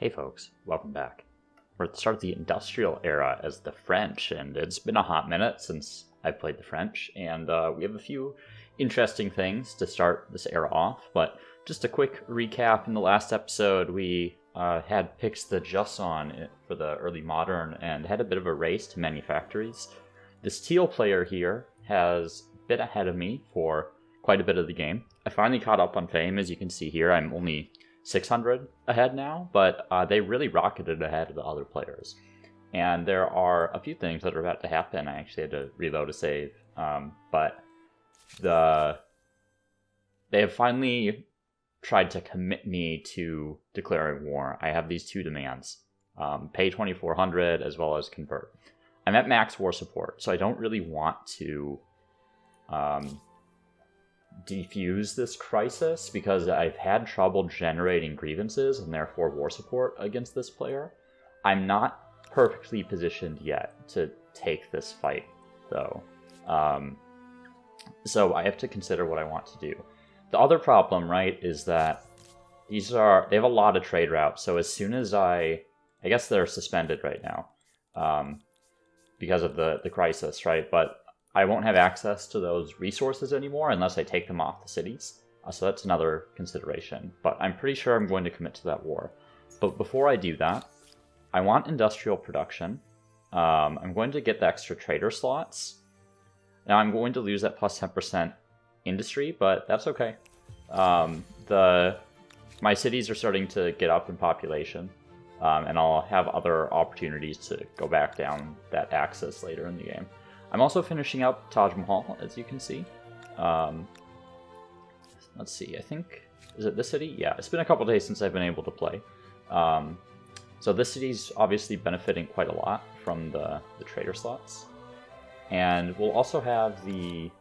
Hey folks, welcome back. We're at the start of the industrial era as the French, and it's been a hot minute since I've played the French, and we have a few interesting things to start this era off, but just a quick recap. In the last episode, we had picked the Jusson for the early modern and had a bit of a race to manufactories. This teal player here has been ahead of me for quite a bit of the game. I finally caught up on fame, as you can see here. I'm only 600 ahead now, but they really rocketed ahead of the other players. And there are a few things that are about to happen. I actually had to reload a save, but they have finally tried to commit me to declaring war. I have these two demands: pay 2,400 as well as convert. I'm at max war support, so I don't really want to defuse this crisis because I've had trouble generating grievances and therefore war support against this player. I'm not perfectly positioned yet to take this fight, though. So I have to consider what I want to do. The other problem, right, is that they have a lot of trade routes. So as soon as I guess they're suspended right now because of the crisis, right? But I won't have access to those resources anymore unless I take them off the cities. So that's another consideration. But I'm pretty sure I'm going to commit to that war. But before I do that, I want industrial production. I'm going to get the extra trader slots. Now I'm going to lose that plus 10% industry, but that's okay. My cities are starting to get up in population, and I'll have other opportunities to go back down that axis later in the game. I'm also finishing up Taj Mahal, as you can see. Let's see, I think, is it this city? Yeah, it's been a couple days since I've been able to play. So this city's obviously benefiting quite a lot from the trader slots. And we'll also have the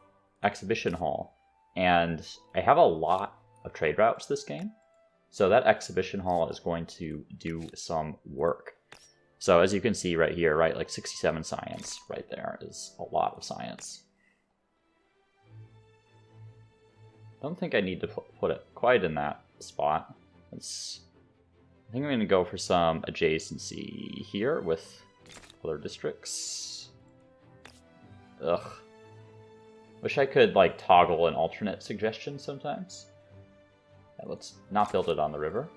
exhibition hall. And I have a lot of trade routes this game. So that exhibition hall is going to do some work. So as you can see right here, right, like 67 science right there is a lot of science. I don't think I need to put it quite in that spot. I think I'm going to go for some adjacency here with other districts. Ugh. Wish I could like toggle an alternate suggestion sometimes. Yeah, let's not build it on the river.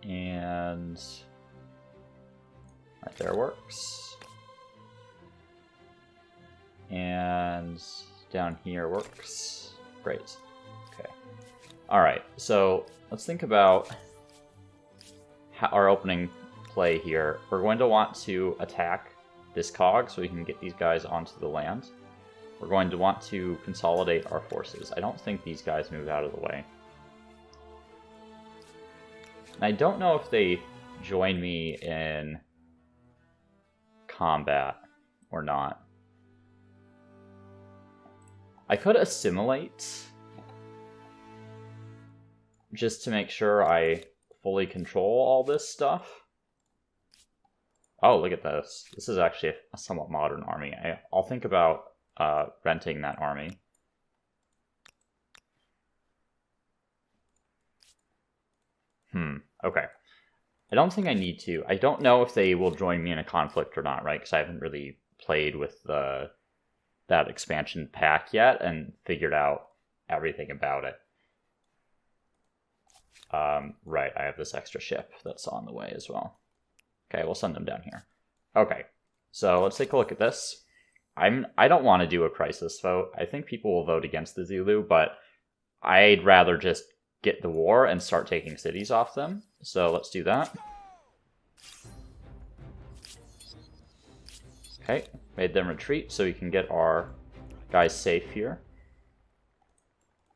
And right there works. And down here works. Great. Okay. Alright, so let's think about our opening play here. We're going to want to attack this cog so we can get these guys onto the land. We're going to want to consolidate our forces. I don't think these guys move out of the way. And I don't know if they join me in combat or not. I could assimilate just to make sure I fully control all this stuff. Oh, look at this. This is actually a somewhat modern army. I'll think about renting that army. Okay. I don't think I need to. I don't know if they will join me in a conflict or not, right? Because I haven't really played with that expansion pack yet and figured out everything about it. Right, I have this extra ship that's on the way as well. Okay, we'll send them down here. Okay, so let's take a look at this. I don't want to do a crisis vote. I think people will vote against the Zulu, but I'd rather just get the war and start taking cities off them. So let's do that. Okay, made them retreat so we can get our guys safe here.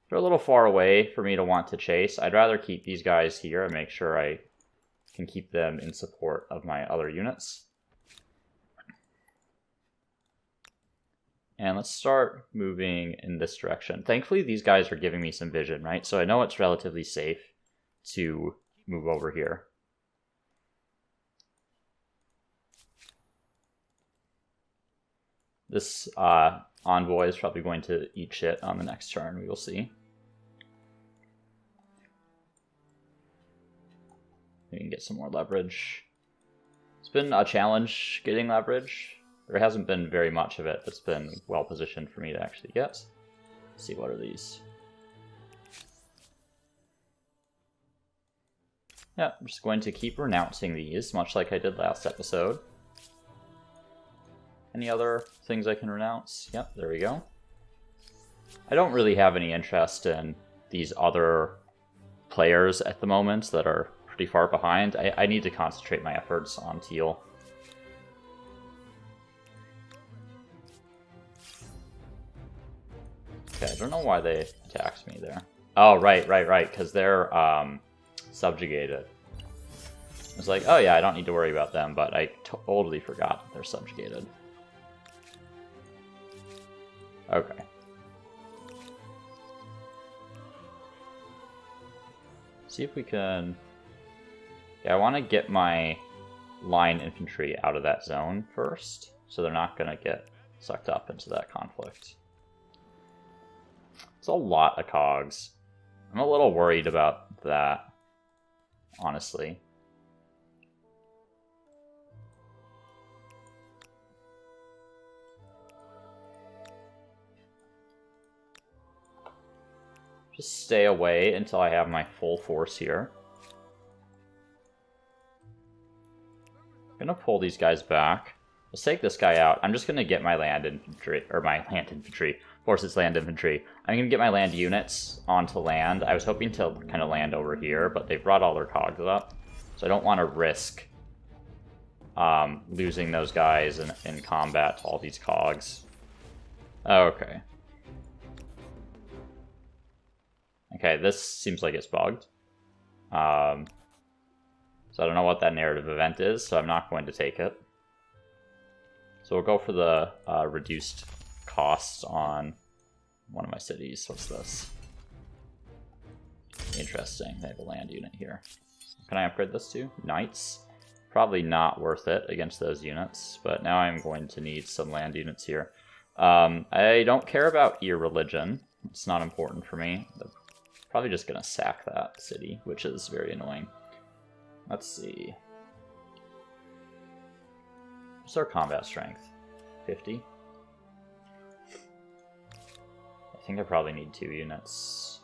They're a little far away for me to want to chase. I'd rather keep these guys here and make sure I can keep them in support of my other units. And let's start moving in this direction. Thankfully, these guys are giving me some vision, right? So I know it's relatively safe to move over here. This envoy is probably going to eat shit on the next turn, we will see. we can get some more leverage. It's been a challenge getting leverage. There hasn't been very much of it that's been well positioned for me to actually get. Let's see, what are these? Yeah, I'm just going to keep renouncing these, much like I did last episode. Any other things I can renounce? Yep, there we go. I don't really have any interest in these other players at the moment that are pretty far behind. I need to concentrate my efforts on teal. Okay, I don't know why they attacked me there. Oh, right, because they're subjugated. I was like, oh yeah, I don't need to worry about them, but I totally forgot that they're subjugated. Okay. See if we can... Yeah, I want to get my line infantry out of that zone first, so they're not going to get sucked up into that conflict. It's a lot of cogs. I'm a little worried about that, honestly. Just stay away until I have my full force here. I'm gonna pull these guys back. Let's take this guy out. I'm just gonna get my land infantry, or my land infantry, forces land infantry. I'm gonna get my land units onto land. I was hoping to kind of land over here, but they've brought all their cogs up. So I don't want to risk losing those guys in combat to all these cogs. Okay. Okay, this seems like it's bugged. So I don't know what that narrative event is, so I'm not going to take it. So we'll go for the reduced costs on one of my cities. What's this? Interesting, they have a land unit here. Can I upgrade this to? Knights? Probably not worth it against those units, but now I'm going to need some land units here. I don't care about your religion. It's not important for me. I'm probably just going to sack that city, which is very annoying. Let's see. What's our combat strength? 50? I think I probably need 2 units.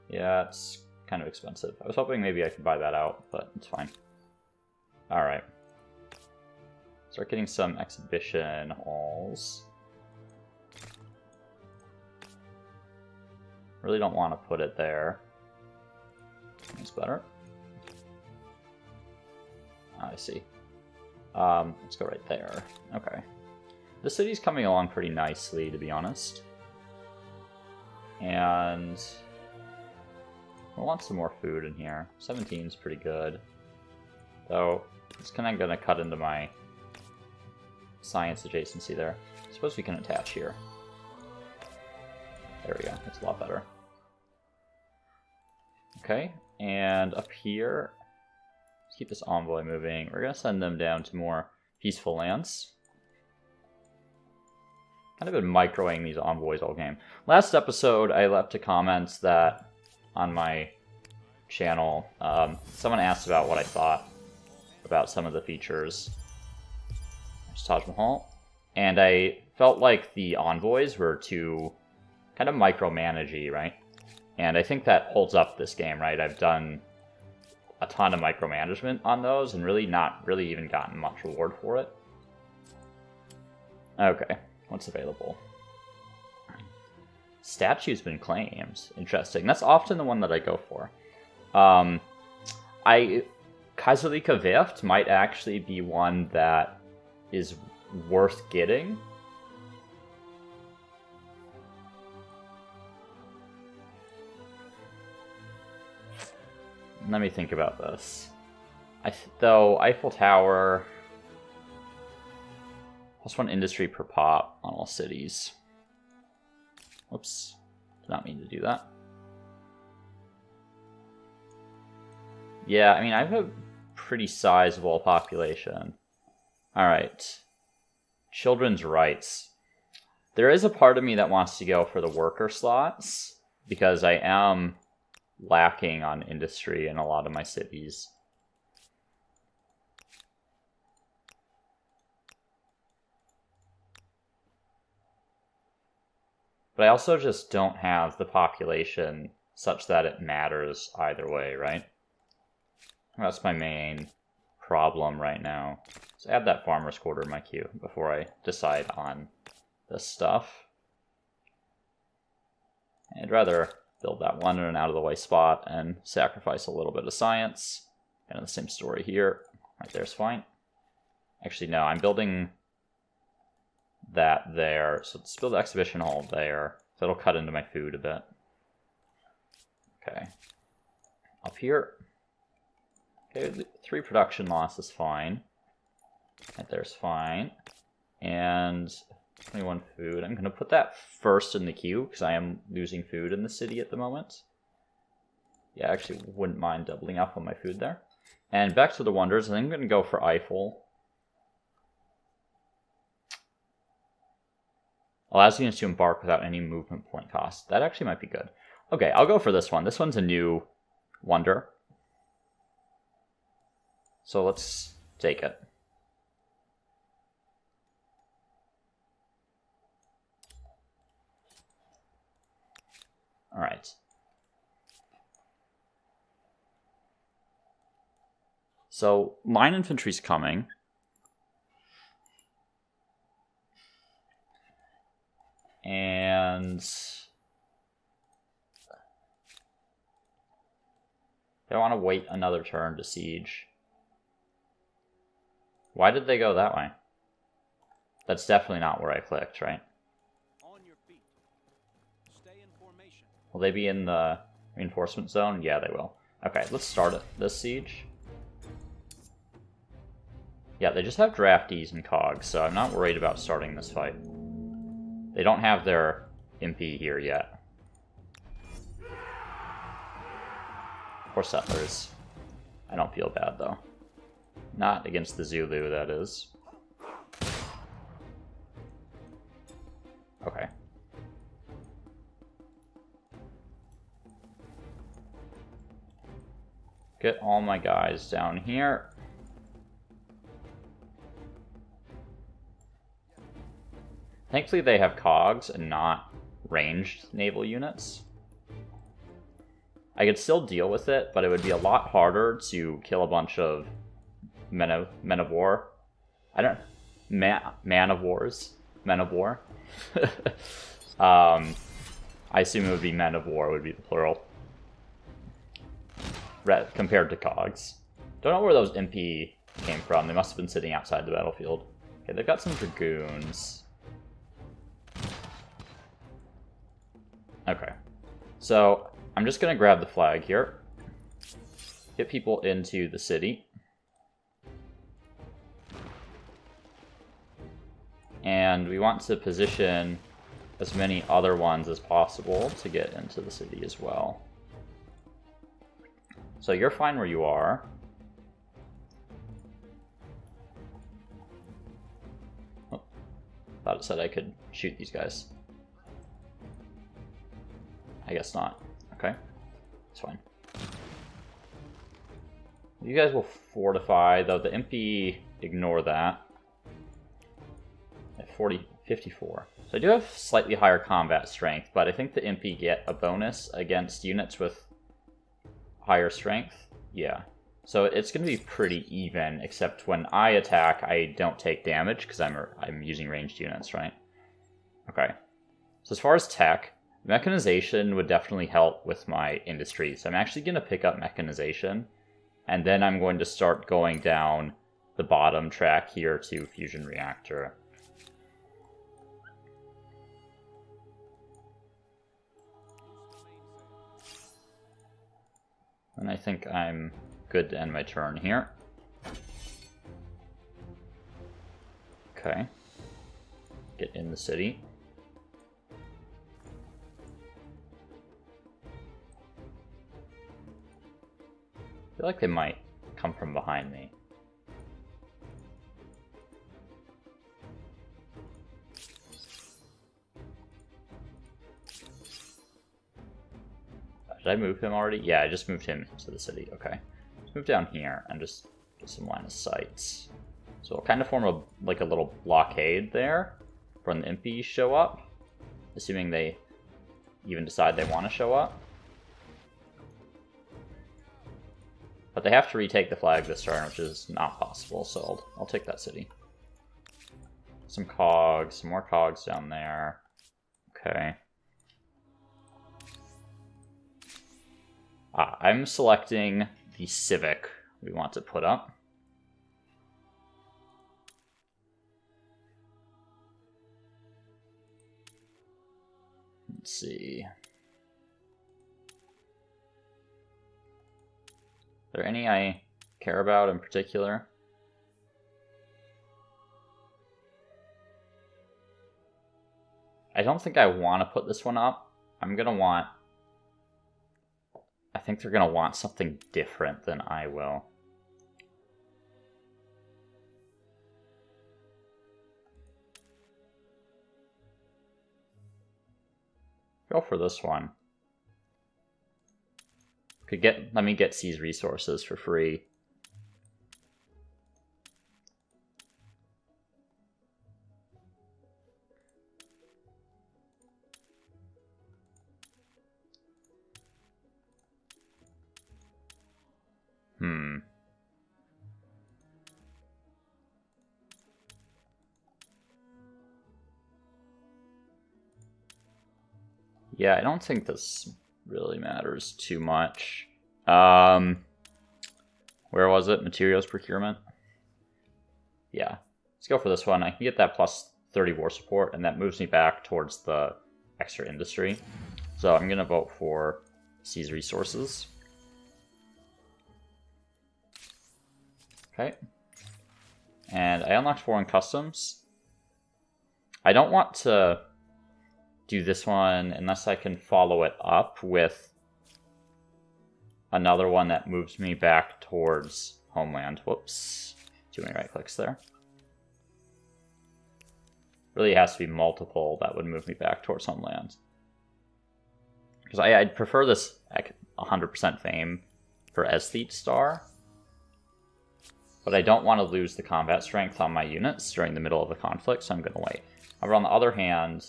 Yeah, it's kind of expensive. I was hoping maybe I could buy that out, but it's fine. Alright. Start getting some exhibition halls. Really don't want to put it there. That's better. I see. Let's go right there. Okay. The city's coming along pretty nicely, to be honest. And I want some more food in here. 17's pretty good. Though, it's kind of going to cut into my science adjacency there. I suppose we can attach here. There we go. That's a lot better. Okay, and up here, let's keep this envoy moving. We're going to send them down to more peaceful lands. Kind of been microing these envoys all game. Last episode, I left a comment that on my channel, someone asked about what I thought about some of the features. There's Taj Mahal. And I felt like the envoys were too kind of micromanagey, right? And I think that holds up this game, right? I've done a ton of micromanagement on those and really not really even gotten much reward for it. Okay. What's available? Statue's been claimed. Interesting. That's often the one that I go for. Kaiserliche Werft might actually be one that is worth getting. Let me think about this. Though Eiffel Tower... +1 industry per pop on all cities. Whoops. Did not mean to do that. Yeah, I mean, I have a pretty sizable population. Alright. Children's rights. There is a part of me that wants to go for the worker slots, because I am lacking on industry in a lot of my cities. But I also just don't have the population such that it matters either way, right? That's my main problem right now. So add that farmer's quarter in my queue before I decide on this stuff. I'd rather build that one in an out-of-the-way spot and sacrifice a little bit of science. And the same story here. Right there's fine. Actually, no, I'm building that there. So let's build the exhibition hall there. So it'll cut into my food a bit. Okay. Up here. Okay, 3 production loss is fine. Right there's fine. And 21 food. I'm going to put that first in the queue because I am losing food in the city at the moment. Yeah, I actually wouldn't mind doubling up on my food there. And back to the wonders, I think I'm going to go for Eiffel. Allows units to embark without any movement point cost. That actually might be good. Okay, I'll go for this one. This one's a new wonder. So let's take it. All right. So line infantry's coming. And they want to wait another turn to siege. Why did they go that way? That's definitely not where I clicked, right? On your feet. Stay in formation. Will they be in the reinforcement zone? Yeah, they will. Okay, let's start it. This siege. Yeah, they just have draftees and cogs, so I'm not worried about starting this fight. They don't have their MP here yet. Or settlers. I don't feel bad, though. Not against the Zulu, that is. Okay. Get all my guys down here. Thankfully they have cogs and not ranged naval units. I could still deal with it, but it would be a lot harder to kill a bunch of men of war. I don't... Man of wars? Men of war? I assume it would be men of war would be the plural. Compared to cogs. Don't know where those MP came from. They must have been sitting outside the battlefield. Okay, they've got some dragoons. Okay. So, I'm just going to grab the flag here. Get people into the city. And we want to position as many other ones as possible to get into the city as well. So you're fine where you are. Oh, thought it said I could shoot these guys. I guess not. Okay, it's fine. You guys will fortify, though the MP, ignore that. At 54. So I do have slightly higher combat strength, but I think the MP get a bonus against units with higher strength. Yeah. So it's going to be pretty even, except when I attack, I don't take damage because I'm using ranged units, right? Okay. So as far as tech, mechanization would definitely help with my industry. So I'm actually going to pick up mechanization, and then I'm going to start going down the bottom track here to fusion reactor. And I think I'm good to end my turn here. Okay. Get in the city. I feel like they might come from behind me. Did I move him already? Yeah, I just moved him to the city. Okay. Let's move down here and just get some line of sight. So we'll kind of form a little blockade there for when the impies show up. Assuming they even decide they want to show up. But they have to retake the flag this turn, which is not possible, so I'll take that city. Some cogs, some more cogs down there. Okay. I'm selecting the civic we want to put up. Let's see. Are there any I care about in particular? I don't think I want to put this one up. I'm going to want... I think they're going to want something different than I will. Go for this one. Let me get C's resources for free. Yeah, I don't think this really matters too much. Where was it? Materials procurement? Yeah. Let's go for this one. I can get that plus 30 war support, and that moves me back towards the extra industry. So I'm going to vote for C's resources. Okay. And I unlocked foreign customs. I don't want to do this one unless I can follow it up with another one that moves me back towards homeland. Whoops. Too many right clicks there. Really has to be multiple that would move me back towards homeland. Because I'd prefer this 100% fame for Aesthete Star. But I don't want to lose the combat strength on my units during the middle of the conflict, so I'm going to wait. However, on the other hand,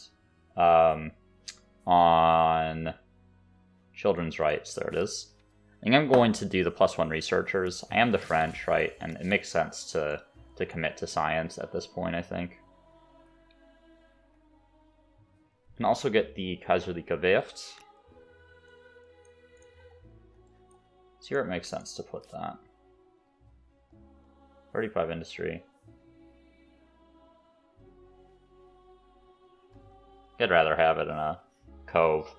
on children's rights, there it is. I think I'm going to do the +1 researchers. I am the French, right? And it makes sense to commit to science at this point, I think. Can also get the Kaiserliche Werft. See where it makes sense to put that. 35 industry. I'd rather have it in a cove.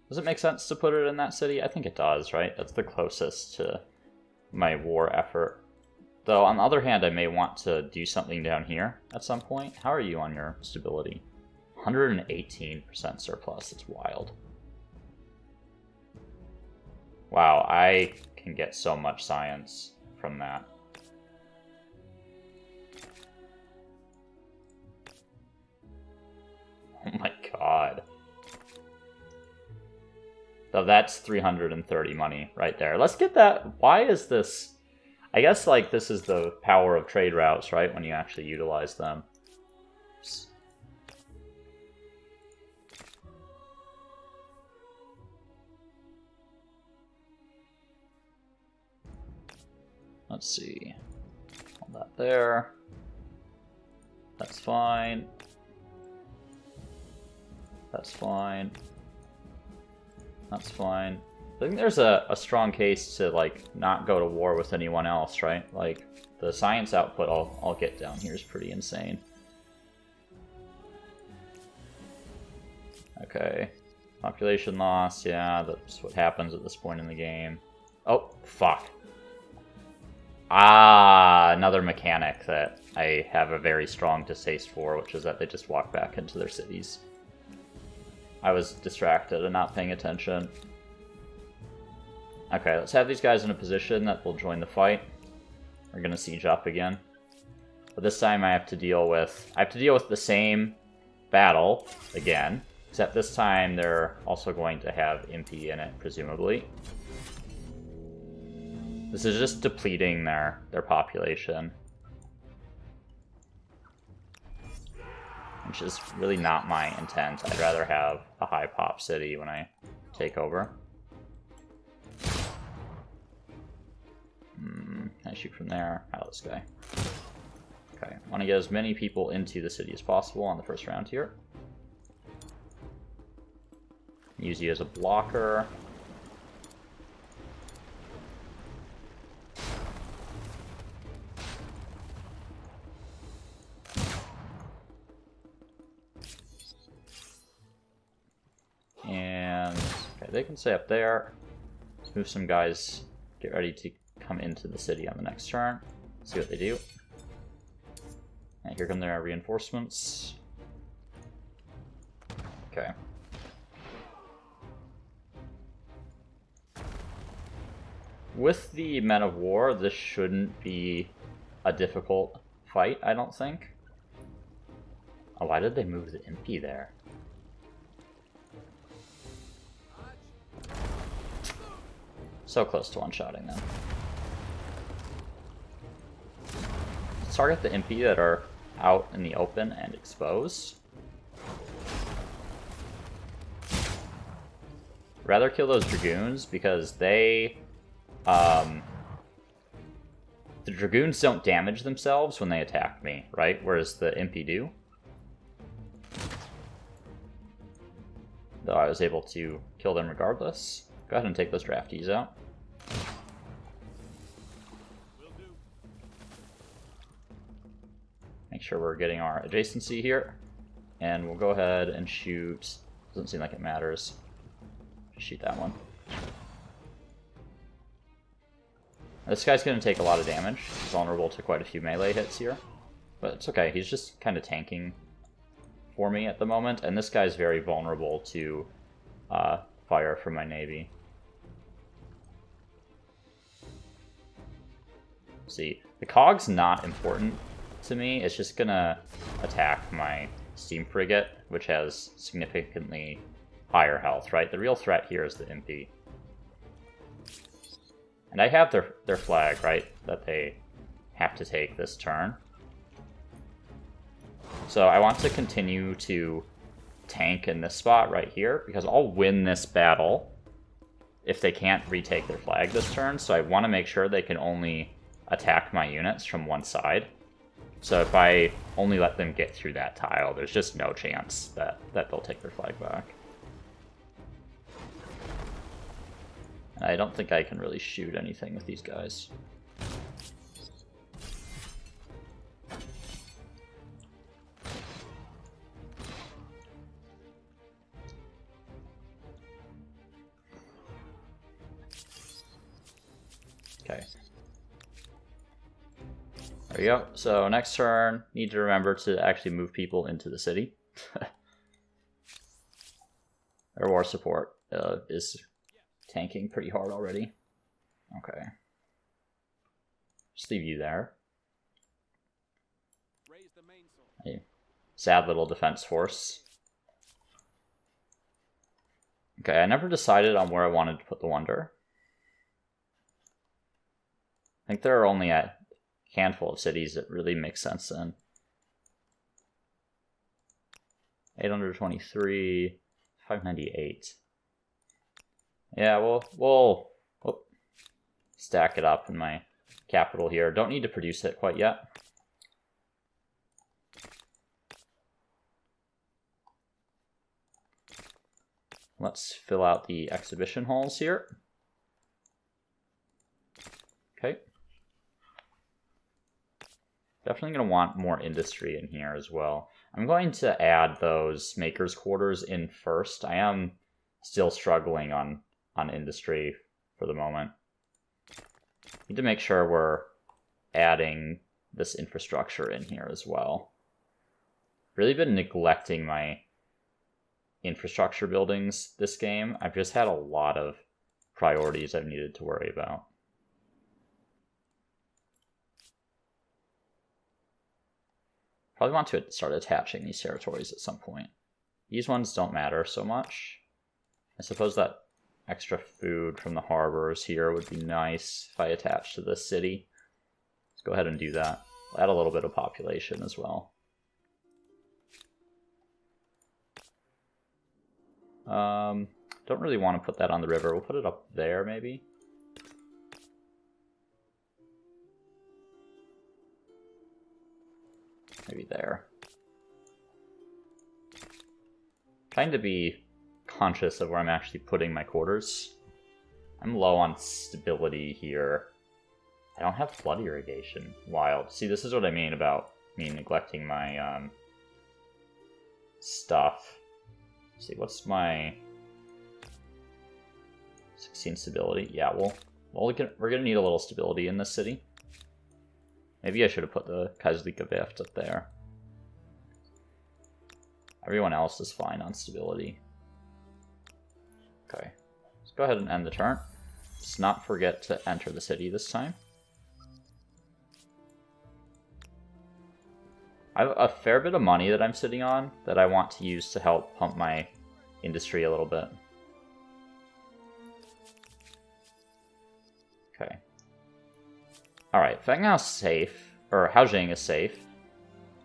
Does it make sense to put it in that city? I think it does, right? That's the closest to my war effort. Though, on the other hand, I may want to do something down here at some point. How are you on your stability? 118% surplus. It's wild. Wow, I can get so much science from that. Oh my god. So that's 330 money right there. Let's get that. Why is this? I guess like this is the power of trade routes, right? When you actually utilize them. Oops. Let's see. All that there. That's fine. That's fine. That's fine. I think there's a strong case to like not go to war with anyone else, right? Like the science output I'll get down here is pretty insane. Okay. Population loss, yeah, that's what happens at this point in the game. Oh, fuck. Ah, another mechanic that I have a very strong distaste for, which is that they just walk back into their cities. I was distracted and not paying attention. Okay, let's have these guys in a position that will join the fight. We're gonna siege up again. But this time I have to deal with the same battle again. Except this time they're also going to have Impy in it, presumably. This is just depleting their population. Which is really not my intent. I'd rather have a high pop city when I take over. Can I shoot from there? How about this guy? Okay, I want to get as many people into the city as possible on the first round here. Use you as a blocker. And okay, they can stay up there. Let's move some guys, get ready to come into the city on the next turn. See what they do. And here come their reinforcements. Okay. With the Men of War, this shouldn't be a difficult fight, I don't think. Oh, why did they move the Impy there? So close to one-shotting them. Let's target the Impy that are out in the open and exposed. Rather kill those Dragoons because they... the Dragoons don't damage themselves when they attack me, right? Whereas the Impy do. Though I was able to kill them regardless. Go ahead and take those draftees out. Make sure we're getting our adjacency here. And we'll go ahead and shoot. Doesn't seem like it matters. Just shoot that one. This guy's going to take a lot of damage. He's vulnerable to quite a few melee hits here. But it's okay. He's just kind of tanking for me at the moment. And this guy's very vulnerable to fire from my navy. See, the cog's not important to me. It's just gonna attack my steam frigate, which has significantly higher health, right? The real threat here is the Impy. And I have their flag, right? That they have to take this turn. So I want to continue to tank in this spot right here, because I'll win this battle if they can't retake their flag this turn. So I want to make sure they can only attack my units from one side. So if I only let them get through that tile, there's just no chance that they'll take their flag back. And I don't think I can really shoot anything with these guys. Okay. There we go. So next turn, need to remember to actually move people into the city. Their war support is tanking pretty hard already. Okay. Just leave you there. A sad little defense force. Okay, I never decided on where I wanted to put the Wonder. I think there are only a handful of cities that really make sense in. 823, 598. Yeah, we'll stack it up in my capital here. Don't need to produce it quite yet. Let's fill out the exhibition halls here. Okay. Definitely going to want more industry in here as well. I'm going to add those makers' quarters in first. I am still struggling on industry for the moment. Need to make sure we're adding this infrastructure in here as well. Really been neglecting my infrastructure buildings this game. I've just had a lot of priorities I've needed to worry about. Probably want to start attaching these territories at some point. These ones don't matter so much. I suppose that extra food from the harbors here would be nice if I attached to this city. Let's go ahead and do that. We'll add a little bit of population as well. Don't really want to put that on the river. We'll put it up there, maybe. Maybe there. Trying to be conscious of where I'm actually putting my quarters. I'm low on stability here. I don't have flood irrigation. Wild. See, this is what I mean about me neglecting my stuff. Let's see, what's my 16 stability? Yeah, we're gonna need a little stability in this city. Maybe I should have put the Kaiserliche Werft up there. Everyone else is fine on stability. Okay, let's go ahead and end the turn. Let's not forget to enter the city this time. I have a fair bit of money that I'm sitting on that I want to use to help pump my industry a little bit. Okay. Alright, Fenghao's safe, or Haojing is safe.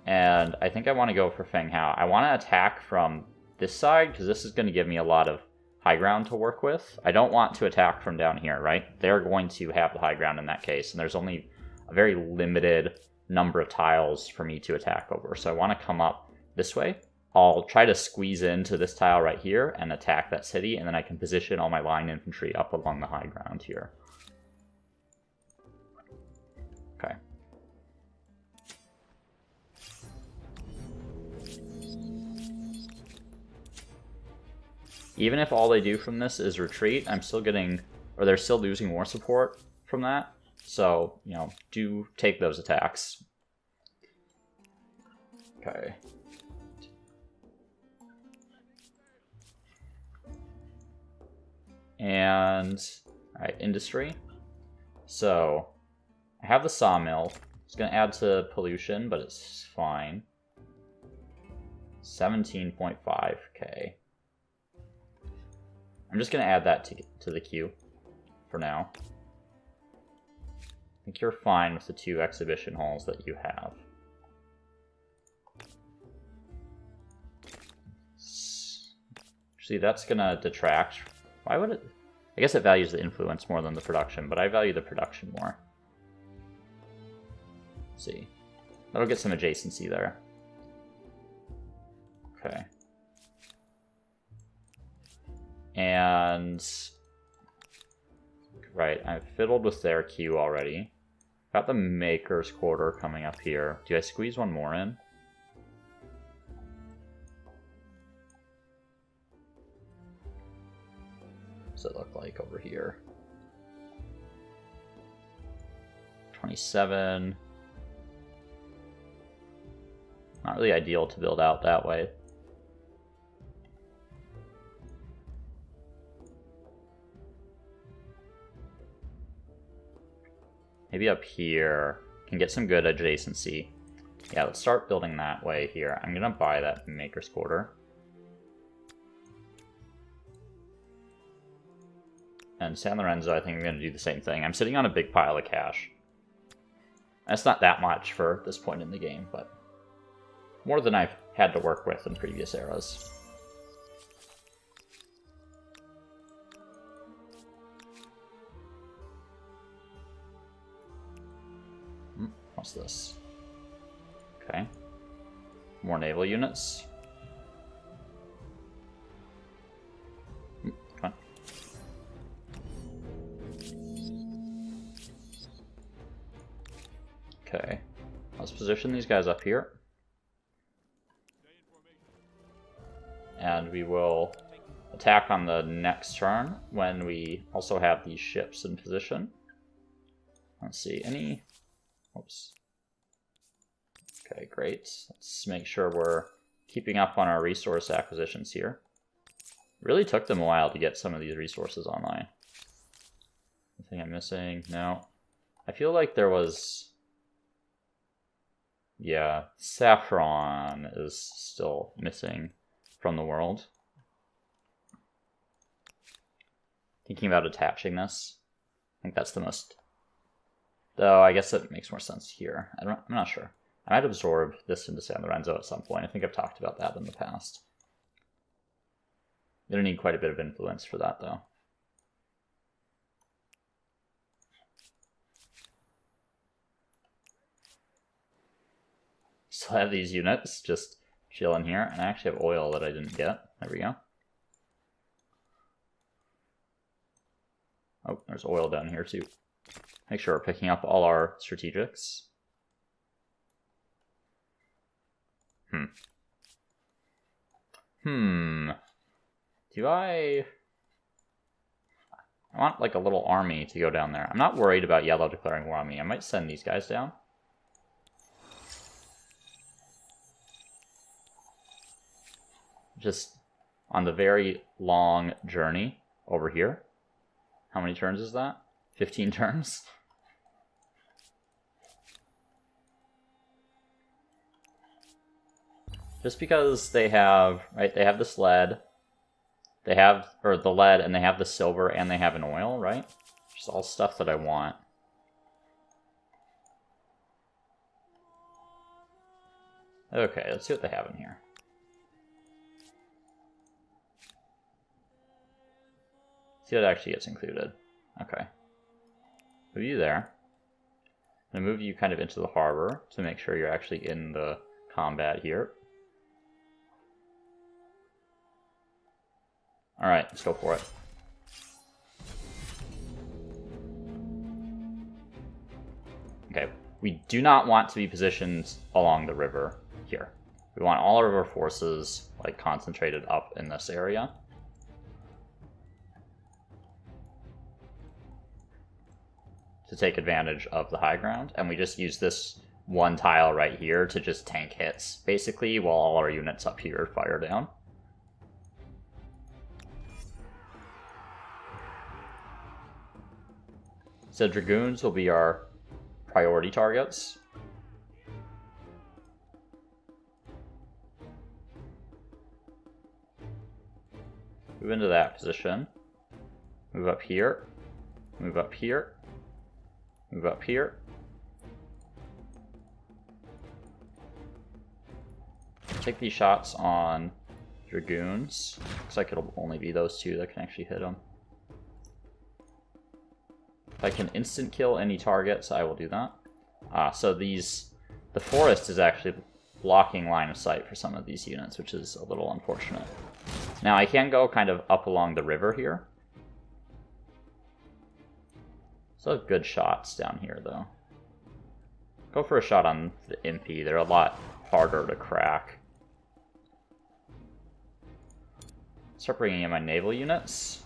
And I think I want to go for Fenghao. I want to attack from this side, because this is going to give me a lot of high ground to work with. I don't want to attack from down here, right? They're going to have the high ground in that case, and there's only a very limited number of tiles for me to attack over. So I want to come up this way. I'll try to squeeze into this tile right here and attack that city, and then I can position all my line infantry up along the high ground here. Okay. Even if all they do from this is retreat, I'm still getting, or they're still losing more support from that. So, you know, do take those attacks. Okay. And, alright, industry. So, I have the sawmill. It's going to add to pollution, but it's fine. 17.5k. I'm just going to add that to the queue for now. I think you're fine with the 2 exhibition halls that you have. See, that's going to detract. Why would it? I guess it values the influence more than the production, but I value the production more. Let's see. That'll get some adjacency there. Okay. And right, I've fiddled with their queue already. Got the Maker's Quarter coming up here. Do I squeeze one more in? What does it look like over here? 27. Not really ideal to build out that way. Maybe up here, can get some good adjacency. Yeah, let's start building that way here. I'm gonna buy that Maker's Quarter. And San Lorenzo, I think I'm gonna do the same thing. I'm sitting on a big pile of cash. That's not that much for this point in the game, but more than I've had to work with in previous eras. What's this? Okay. More naval units. Come on. Okay. Let's position these guys up here. And we will attack on the next turn when we also have these ships in position. Let's see, any... Oops. Okay, great. Let's make sure we're keeping up on our resource acquisitions here. Really took them a while to get some of these resources online. Anything I'm missing? No. I feel like there was... Yeah, saffron is still missing from the world. Thinking about attaching this. I think that's the most... Though I guess it makes more sense here. I'm not sure. I might absorb this into San Lorenzo at some point. I think I've talked about that in the past. You're going to need quite a bit of influence for that, though. Still have these units just chilling here. And I actually have oil that I didn't get. There we go. Oh, there's oil down here, too. Make sure we're picking up all our strategics. Do I want like a little army to go down there. I'm not worried about yellow declaring war on me. I might send these guys down. Just on the very long journey over here. How many turns is that? 15 turns? Just because they have, right, they have this lead. They have, or the lead, and they have the silver, and they have an oil, right? Just all stuff that I want. Okay, let's see what they have in here. See what actually gets included. Okay. Move you there. I'm gonna move you kind of into the harbor to make sure you're actually in the combat here. Alright, let's go for it. Okay, we do not want to be positioned along the river here. We want all of our forces like concentrated up in this area. To take advantage of the high ground, and we just use this one tile right here to just tank hits, basically, while all our units up here fire down. So dragoons will be our priority targets. Move into that position. Move up here. Move up here. Move up here. Take these shots on dragoons. Looks like it'll only be those two that can actually hit them. If I can instant kill any targets, I will do that. So the forest is actually blocking line of sight for some of these units, which is a little unfortunate. Now I can go kind of up along the river here. Still have good shots down here, though. Go for a shot on the Impy. They're a lot harder to crack. Start bringing in my naval units.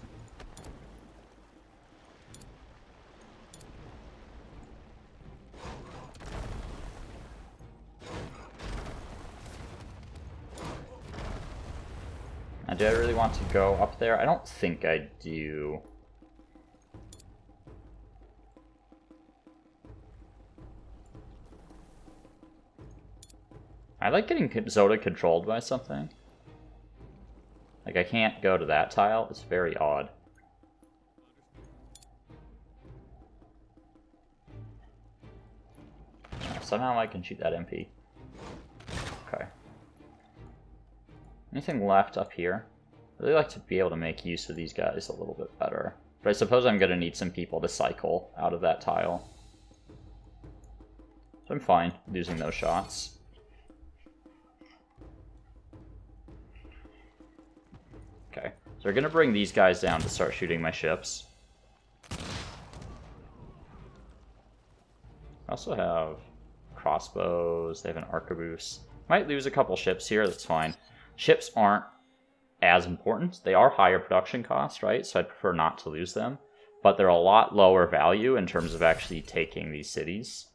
Now, do I really want to go up there? I don't think I do. I like getting Zoda controlled by something. Like, I can't go to that tile. It's very odd. Somehow I can shoot that MP. Okay. Anything left up here? I'd really like to be able to make use of these guys a little bit better. But I suppose I'm going to need some people to cycle out of that tile. So I'm fine losing those shots. Okay, so we're going to bring these guys down to start shooting my ships. I also have crossbows, they have an arquebus. Might lose a couple ships here, that's fine. Ships aren't as important. They are higher production cost, right? So I'd prefer not to lose them. But they're a lot lower value in terms of actually taking these cities.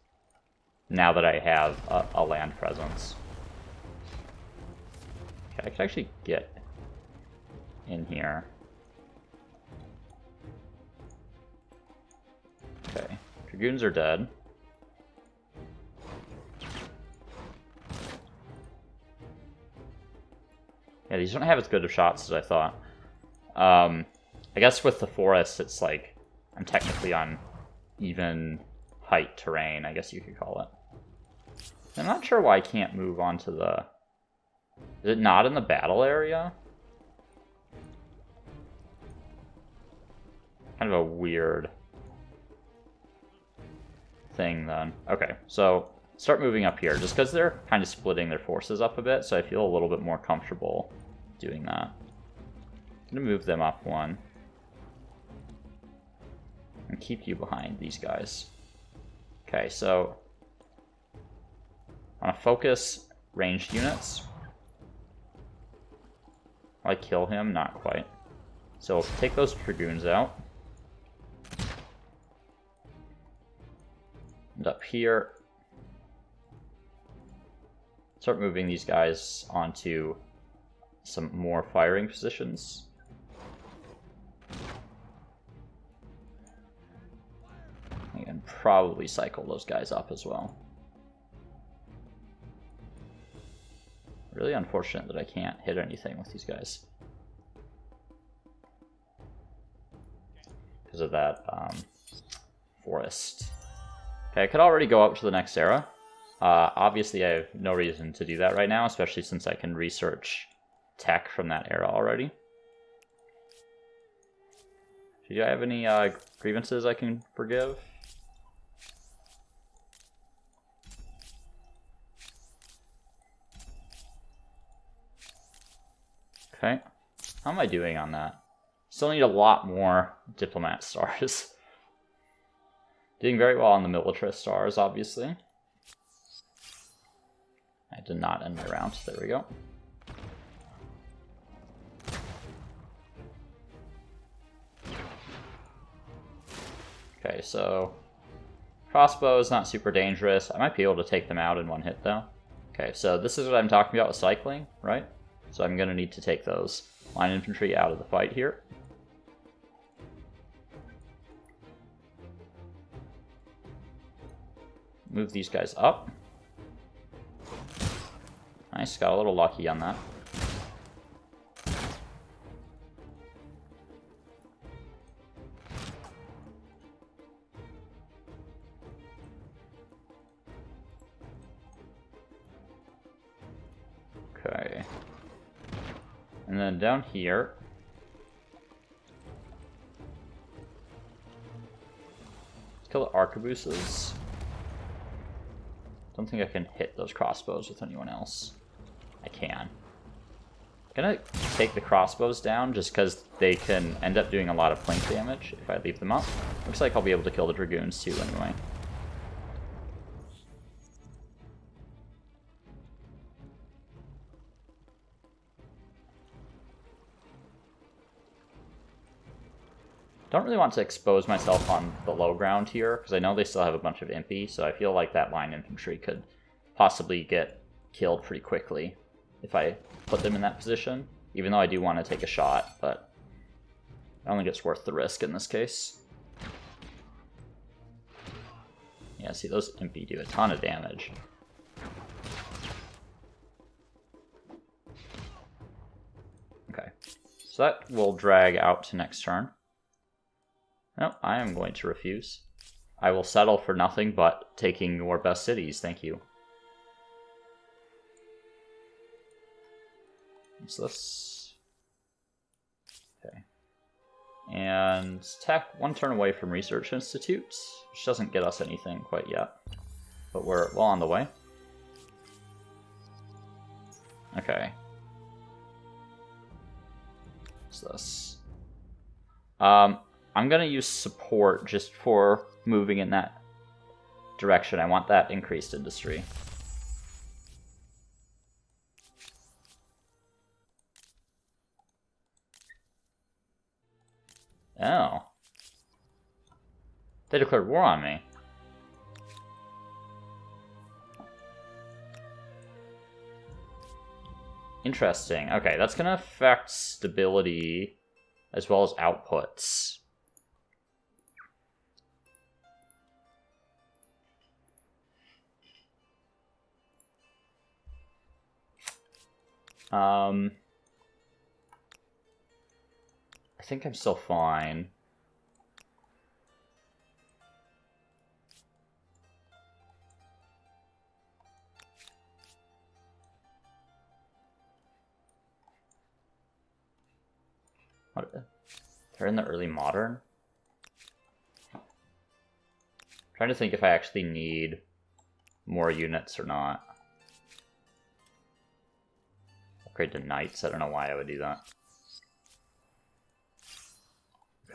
Now that I have a land presence. Okay, I can actually get in here. Okay, dragoons are dead. Yeah, these don't have as good of shots as I thought. I guess with the forest, it's like I'm technically on even height terrain, I guess you could call it. I'm not sure why I can't move on to the... Is it not in the battle area? Kind of a weird thing then. Okay, so start moving up here, just because they're kind of splitting their forces up a bit, so I feel a little bit more comfortable doing that. I'm going to move them up one. And keep you behind these guys. Okay, so I want to focus ranged units. Will I kill him? Not quite. So take those dragoons out. And up here, start moving these guys onto some more firing positions. And probably cycle those guys up as well. Really unfortunate that I can't hit anything with these guys. Because of that forest. Okay, I could already go up to the next era. Obviously I have no reason to do that right now, especially since I can research tech from that era already. Do I have any grievances I can forgive? Okay, how am I doing on that? Still need a lot more diplomat stars. Doing very well on the militarist stars, obviously. I did not end my round. There we go. Okay, so crossbow is not super dangerous. I might be able to take them out in one hit, though. Okay, so this is what I'm talking about with cycling, right? So I'm going to need to take those line infantry out of the fight here. Move these guys up. Nice, got a little lucky on that. Okay. And then down here, let's kill the arquebuses. Don't think I can hit those crossbows with anyone else. I can. I'm gonna take the crossbows down just because they can end up doing a lot of plink damage if I leave them up. Looks like I'll be able to kill the dragoons too anyway. Don't really want to expose myself on the low ground here, because I know they still have a bunch of impy, so I feel like that line infantry could possibly get killed pretty quickly if I put them in that position, even though I do want to take a shot, but I don't think it's worth the risk in this case. Yeah, see, those impy do a ton of damage. Okay, so that will drag out to next turn. No, I am going to refuse. I will settle for nothing but taking your best cities, thank you. What's this? Okay. And tech, one turn away from Research Institutes, which doesn't get us anything quite yet. But we're well on the way. Okay. What's this? I'm going to use support just for moving in that direction. I want that increased industry. Oh. They declared war on me. Interesting. Okay, that's going to affect stability as well as outputs. think I'm still fine. What? They're in the early modern? Trying to think if I actually need more units or not. Upgrade to knights. I don't know why I would do that.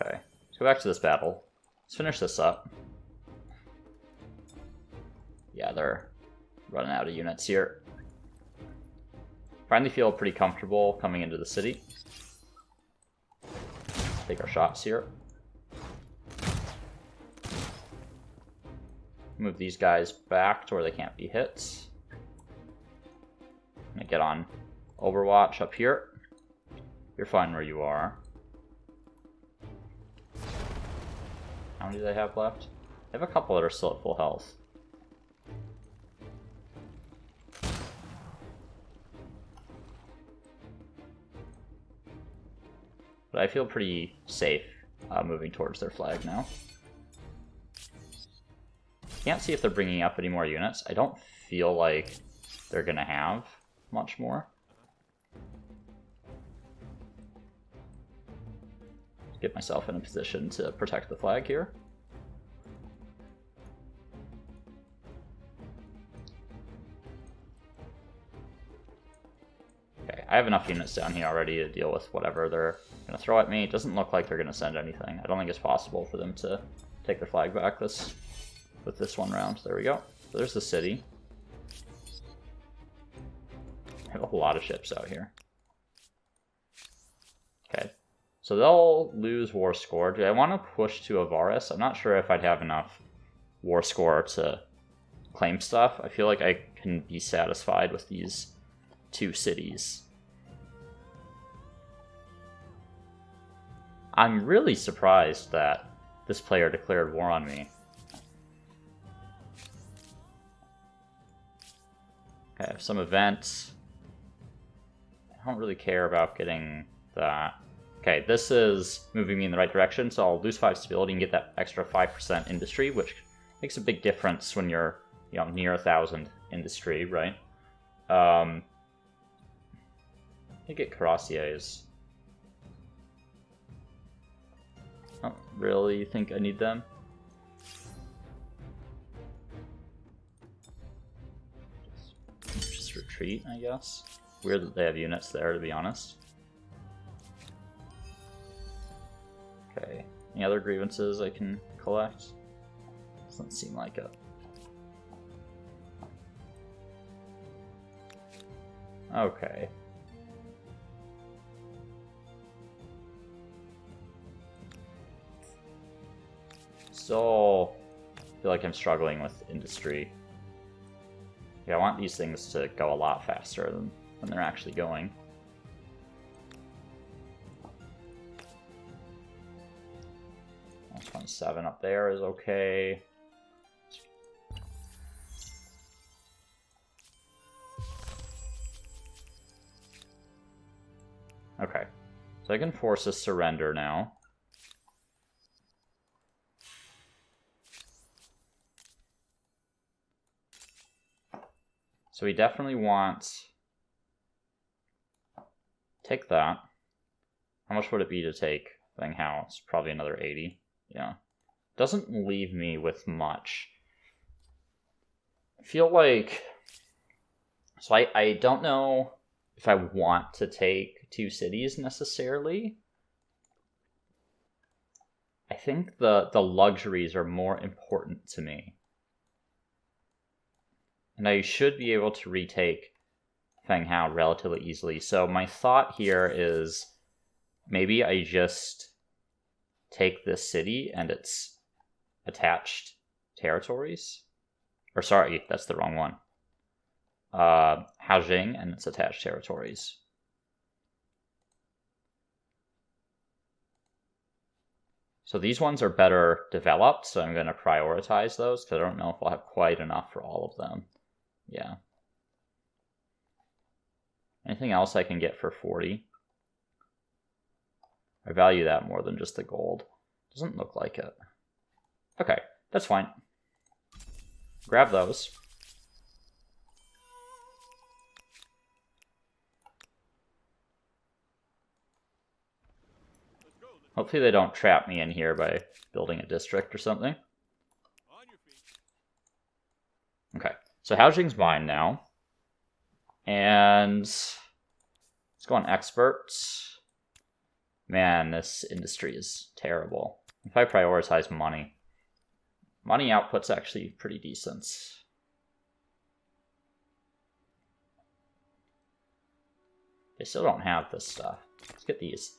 Okay, let's go back to this battle. Let's finish this up. Yeah, they're running out of units here. Finally feel pretty comfortable coming into the city. Take our shots here. Move these guys back to where they can't be hit. I'm gonna get on Overwatch up here. You're fine where you are. How many do they have left? They have a couple that are still at full health. But I feel pretty safe moving towards their flag now. Can't see if they're bringing up any more units. I don't feel like they're going to have much more. Get myself in a position to protect the flag here. Okay, I have enough units down here already to deal with whatever they're going to throw at me. It doesn't look like they're going to send anything. I don't think it's possible for them to take their flag back with this one round. There we go. So there's the city. I have a lot of ships out here. Okay. So they'll lose war score. Do I want to push to Avaris? I'm not sure if I'd have enough war score to claim stuff. I feel like I can be satisfied with these two cities. I'm really surprised that this player declared war on me. Okay, I have some events. I don't really care about getting that. Okay, this is moving me in the right direction, so I'll lose 5 stability and get that extra 5% industry, which makes a big difference when you're, you know, near 1,000 industry, right? I get cuirassiers. I don't really think I need them. Just retreat, I guess. Weird that they have units there, to be honest. Okay, any other grievances I can collect? Doesn't seem like it. Okay. Still feel like I'm struggling with industry. Yeah, I want these things to go a lot faster than when they're actually going. That's 7 up there is okay. Okay, so I can force a surrender now. So we definitely want... Take that. How much would it be to take Fenghao? It's probably another 80. Yeah. Doesn't leave me with much. I feel like... So I don't know if I want to take 2 cities necessarily. I think the luxuries are more important to me. And I should be able to retake Fenghao relatively easily. So my thought here is maybe I just take this city and its attached territories. Or sorry, that's the wrong one. Haojing and its attached territories. So these ones are better developed, so I'm going to prioritize those because I don't know if I'll have quite enough for all of them. Yeah. Anything else I can get for 40? I value that more than just the gold. Doesn't look like it. Okay, that's fine. Grab those. Hopefully they don't trap me in here by building a district or something. Okay, so Haojing's mine now. And let's go on experts. Man, this industry is terrible. If I prioritize money output's actually pretty decent. They still don't have this stuff. Let's get these.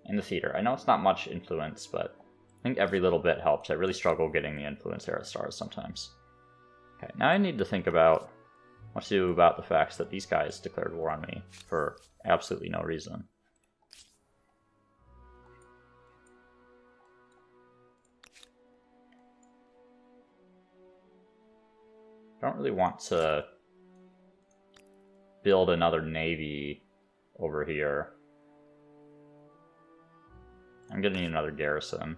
In the theater. I know it's not much influence, but I think every little bit helps. I really struggle getting the influence era stars sometimes. Okay, now I need to think about what to do about the fact that these guys declared war on me for absolutely no reason. I don't really want to build another navy over here. I'm gonna need another garrison.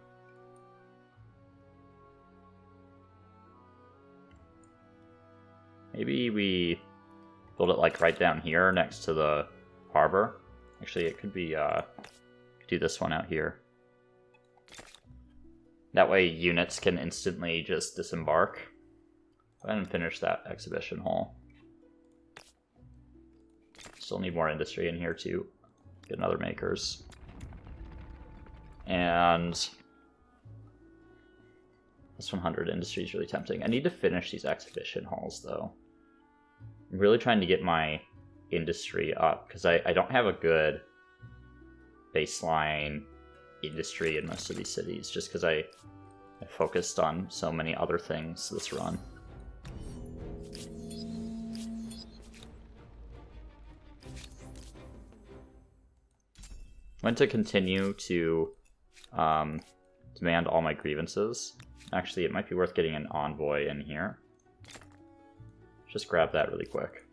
Maybe we build it like right down here next to the harbor. Actually, it could be, could do this one out here. That way units can instantly just disembark. Go ahead and finish that exhibition hall. Still need more industry in here too. Get another makers. And this 100 industry is really tempting. I need to finish these exhibition halls though. I'm really trying to get my industry up because I don't have a good baseline industry in most of these cities just because I focused on so many other things this run. I'm going to continue to demand all my grievances. Actually, it might be worth getting an envoy in here. Just grab that really quick.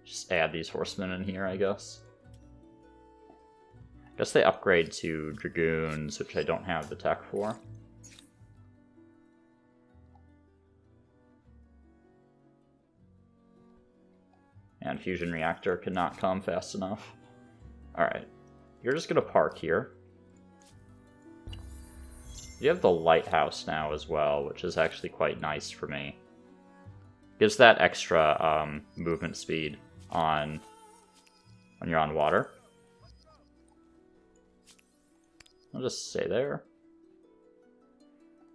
Just add these horsemen in here, I guess. I guess they upgrade to dragoons, which I don't have the tech for. And fusion reactor cannot come fast enough. Alright. You're just going to park here. You have the lighthouse now as well, which is actually quite nice for me. Gives that extra movement speed on when you're on water. I'll just stay there.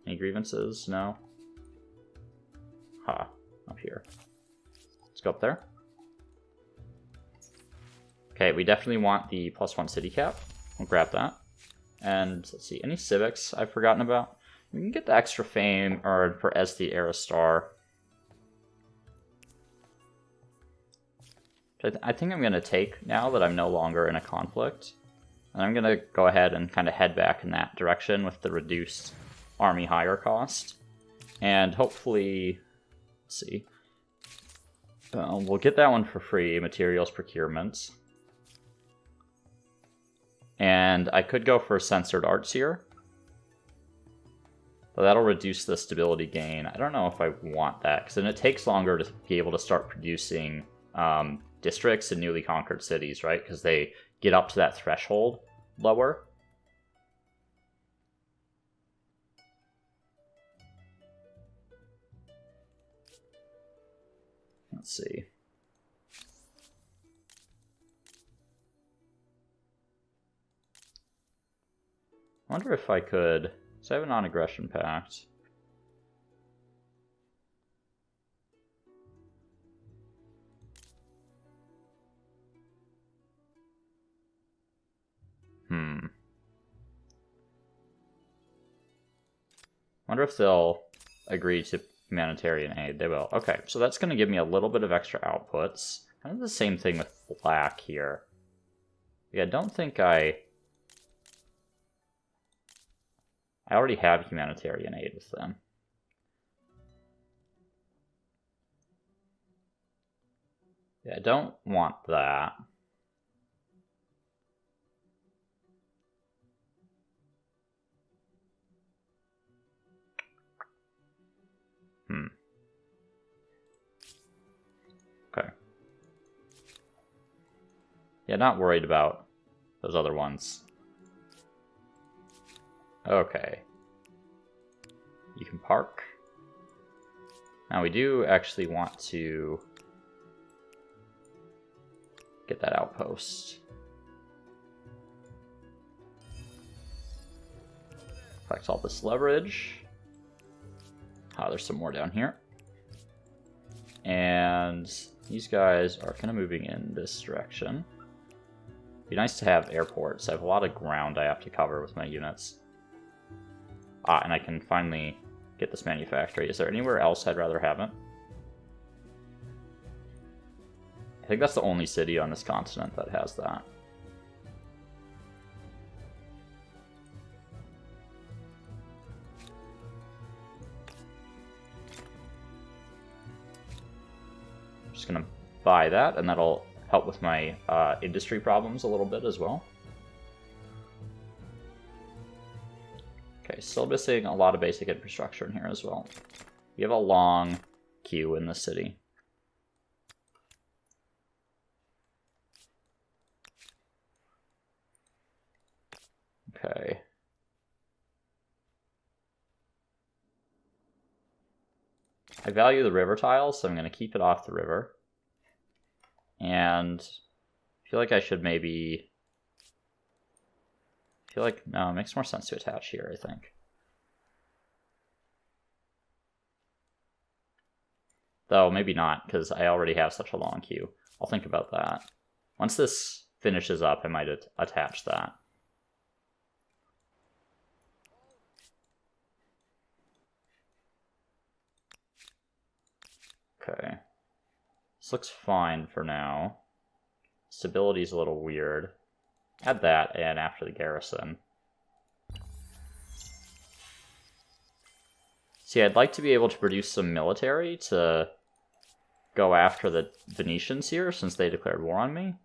Any grievances? No? Ha. Up here. Let's go up there. Okay, we definitely want the +1 city cap. We'll grab that. And let's see, any civics I've forgotten about? We can get the extra fame or for as the era star. I think I'm going to take now that I'm no longer in a conflict. And I'm going to go ahead and kind of head back in that direction with the reduced army hire cost. And hopefully, let's see. We'll get that one for free, materials procurement. And I could go for censored arts here. But that'll reduce the stability gain. I don't know if I want that, because then it takes longer to be able to start producing districts in newly conquered cities, right? Because they get up to that threshold lower. Let's see. I wonder if I could... So I have a non-aggression pact. Wonder if they'll agree to humanitarian aid. They will. Okay, so that's going to give me a little bit of extra outputs. Kind of the same thing with black here. Yeah, I don't think I I already have humanitarian aid with them. Yeah, I don't want that. Okay. Yeah, not worried about those other ones. Okay. You can park. Now we do actually want to get that outpost. Collect all this leverage. Ah, there's some more down here. And these guys are kind of moving in this direction. Be nice to have airports. I have a lot of ground I have to cover with my units. Ah, and I can finally get this manufactory. Is there anywhere else I'd rather have it? I think that's the only city on this continent that has that. Just gonna buy that, and that'll help with my industry problems a little bit as well. Okay, still missing a lot of basic infrastructure in here as well. We have a long queue in the city. Okay. I value the river tiles, so I'm going to keep it off the river. And I feel like I should maybe... no, it makes more sense to attach here, I think. Though, maybe not, because I already have such a long queue. I'll think about that. Once this finishes up, I might attach that. Okay. This looks fine for now. Stability's a little weird. Add that, and after the garrison. See, I'd like to be able to produce some military to go after the Venetians here, since they declared war on me.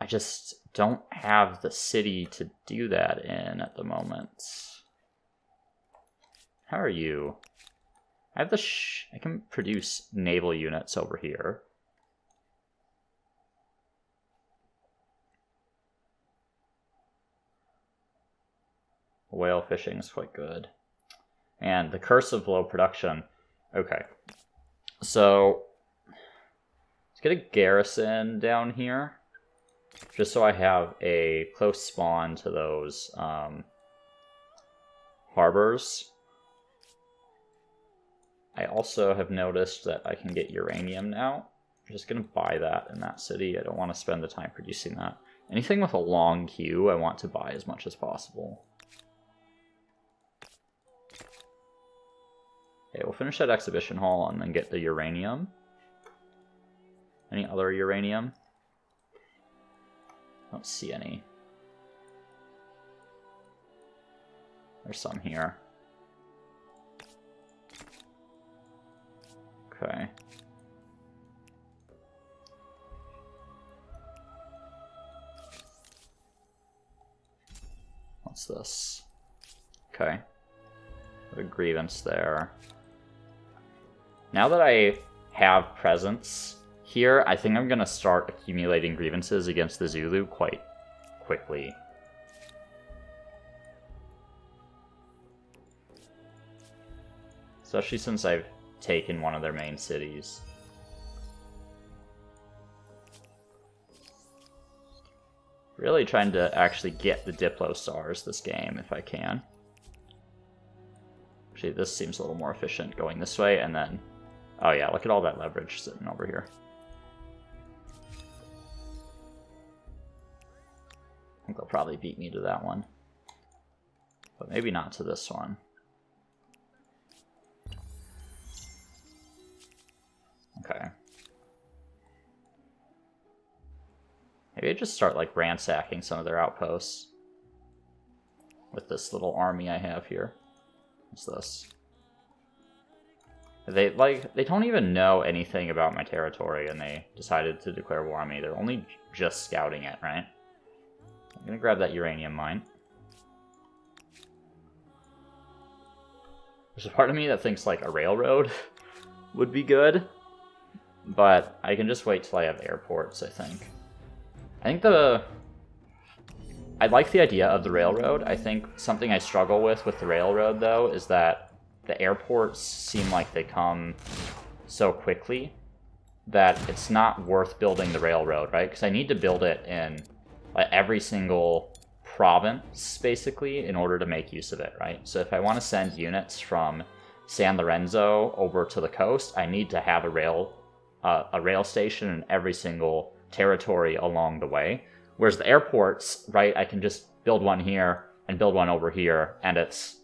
I just don't have the city to do that in at the moment. How are you? I have I can produce naval units over here. Whale fishing is quite good. And the curse of low production. Okay. So, let's get a garrison down here. Just so I have a close spawn to those harbors. I also have noticed that I can get uranium now. I'm just going to buy that in that city. I don't want to spend the time producing that. Anything with a long queue, I want to buy as much as possible. Okay, we'll finish that exhibition hall and then get the uranium. Any other uranium? I don't see any. There's some here. Okay. What's this? Okay. A grievance there. Now that I have presence here, I think I'm going to start accumulating grievances against the Zulu quite quickly. Especially since I've taken one of their main cities. Really trying to actually get the Diplo stars this game if I can. Actually, this seems a little more efficient going this way, and then... Oh yeah, look at all that leverage sitting over here. I think they'll probably beat me to that one. But maybe not to this one. Okay. Maybe I just start like ransacking some of their outposts. with this little army I have here. What's this? They don't even know anything about my territory, and they decided to declare war on me. They're only just scouting it, right? I'm gonna grab that uranium mine. There's a part of me that thinks like a railroad would be good, but I can just wait till I have airports, I think. I like the idea of the railroad. I think something I struggle with the railroad, though, is that the airports seem like they come so quickly that it's not worth building the railroad, right? Because I need to build it in like every single province, basically, in order to make use of it, right? So if I want to send units from San Lorenzo over to the coast, I need to have a rail station in every single territory along the way. Whereas the airports, right, I can just build one here and build one over here, and it's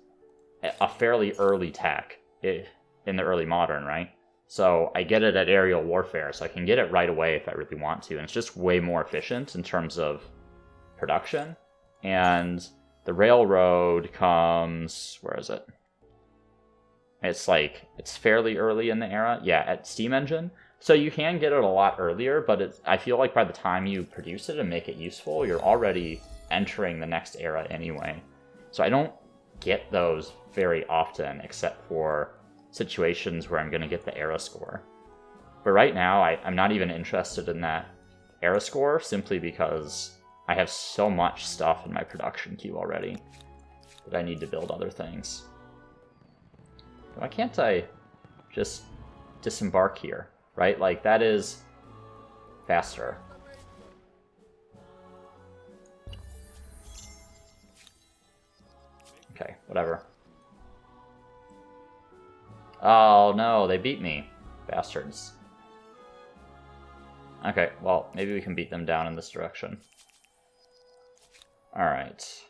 a fairly early tech in the early modern, right? So I get it at aerial warfare, so I can get it right away if I really want to, and it's just way more efficient in terms of production. And the railroad comes, where is it? It's fairly early in the era. Yeah, at steam engine. So you can get it a lot earlier, but I feel like by the time you produce it and make it useful, you're already entering the next era anyway. So I don't get those very often, except for situations where I'm going to get the era score. But right now, I'm not even interested in that era score, simply because I have so much stuff in my production queue already that I need to build other things. Why can't I just disembark here, right? Like, that is faster. Okay, whatever. Oh no, they beat me. Bastards. Okay, well, maybe we can beat them down in this direction. Alright.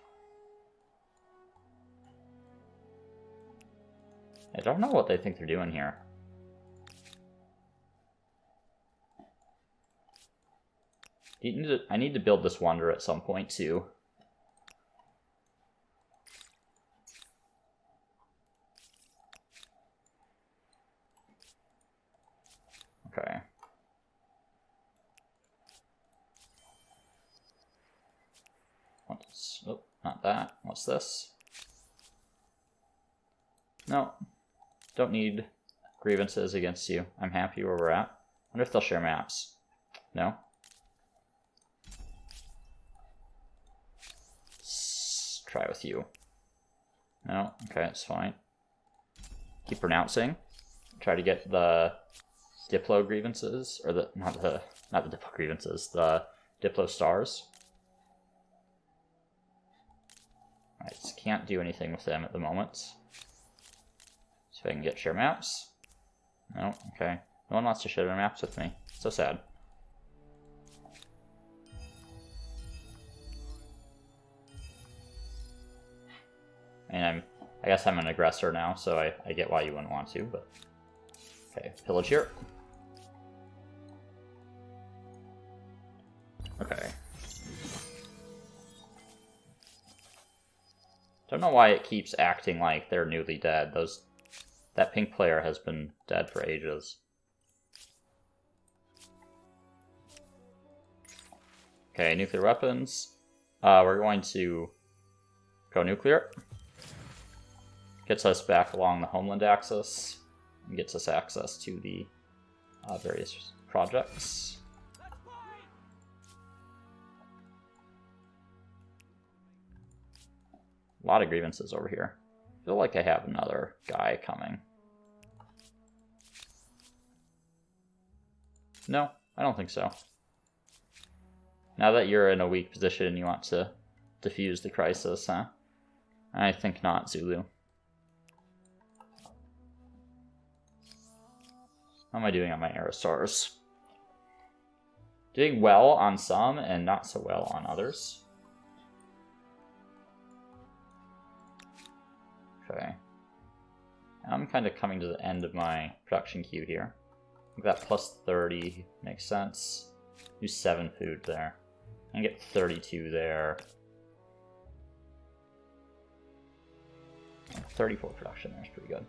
I don't know what they think they're doing here. I need to build this wonder at some point, too. Okay. Oh, not that. What's this? No. Don't need grievances against you. I'm happy where we're at. Wonder if they'll share maps. No? Let's try with you. No? Okay, it's fine. Keep pronouncing. Try to get the Diplo grievances, or not the Diplo grievances, the Diplo stars. I just can't do anything with them at the moment. So if I can get share maps. No, okay. No one wants to share their maps with me. So sad. And I guess I'm an aggressor now, so I get why you wouldn't want to, but okay, pillage here. Okay. Don't know why it keeps acting like they're newly dead. That pink player has been dead for ages. Okay, nuclear weapons. We're going to go nuclear. Gets us back along the homeland axis and gets us access to the various projects. A lot of grievances over here. I feel like I have another guy coming. No, I don't think so. Now that you're in a weak position, you want to defuse the crisis, huh? I think not, Zulu. How am I doing on my Aerostars? Doing well on some and not so well on others. Okay. I'm kind of coming to the end of my production queue here. I think that plus 30 makes sense. Do 7 food there. And get 32 there. 34 production there is pretty good.